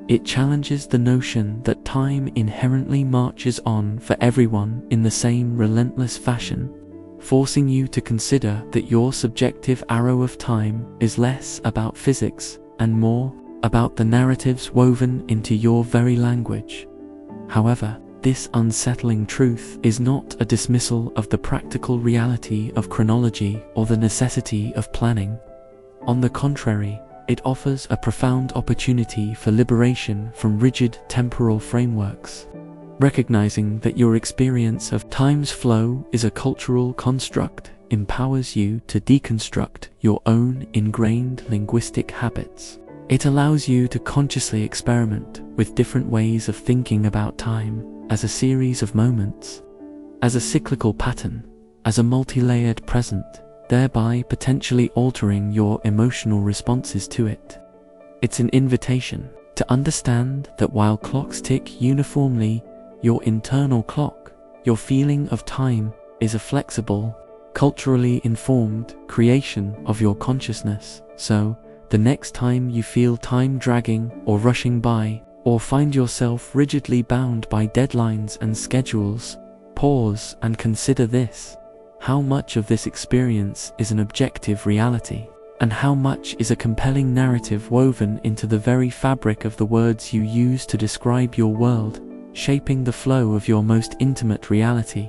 It challenges the notion that time inherently marches on for everyone in the same relentless fashion, forcing you to consider that your subjective arrow of time is less about physics and more about the narratives woven into your very language. However, this unsettling truth is not a dismissal of the practical reality of chronology or the necessity of planning. On the contrary, it offers a profound opportunity for liberation from rigid temporal frameworks. Recognizing that your experience of time's flow is a cultural construct empowers you to deconstruct your own ingrained linguistic habits. It allows you to consciously experiment with different ways of thinking about time as a series of moments, as a cyclical pattern, as a multi-layered present, thereby potentially altering your emotional responses to it. It's an invitation to understand that while clocks tick uniformly, your internal clock, your feeling of time, is a flexible, culturally informed creation of your consciousness. So, the next time you feel time dragging or rushing by, or find yourself rigidly bound by deadlines and schedules, pause and consider this. How much of this experience is an objective reality, and how much is a compelling narrative woven into the very fabric of the words you use to describe your world, shaping the flow of your most intimate reality?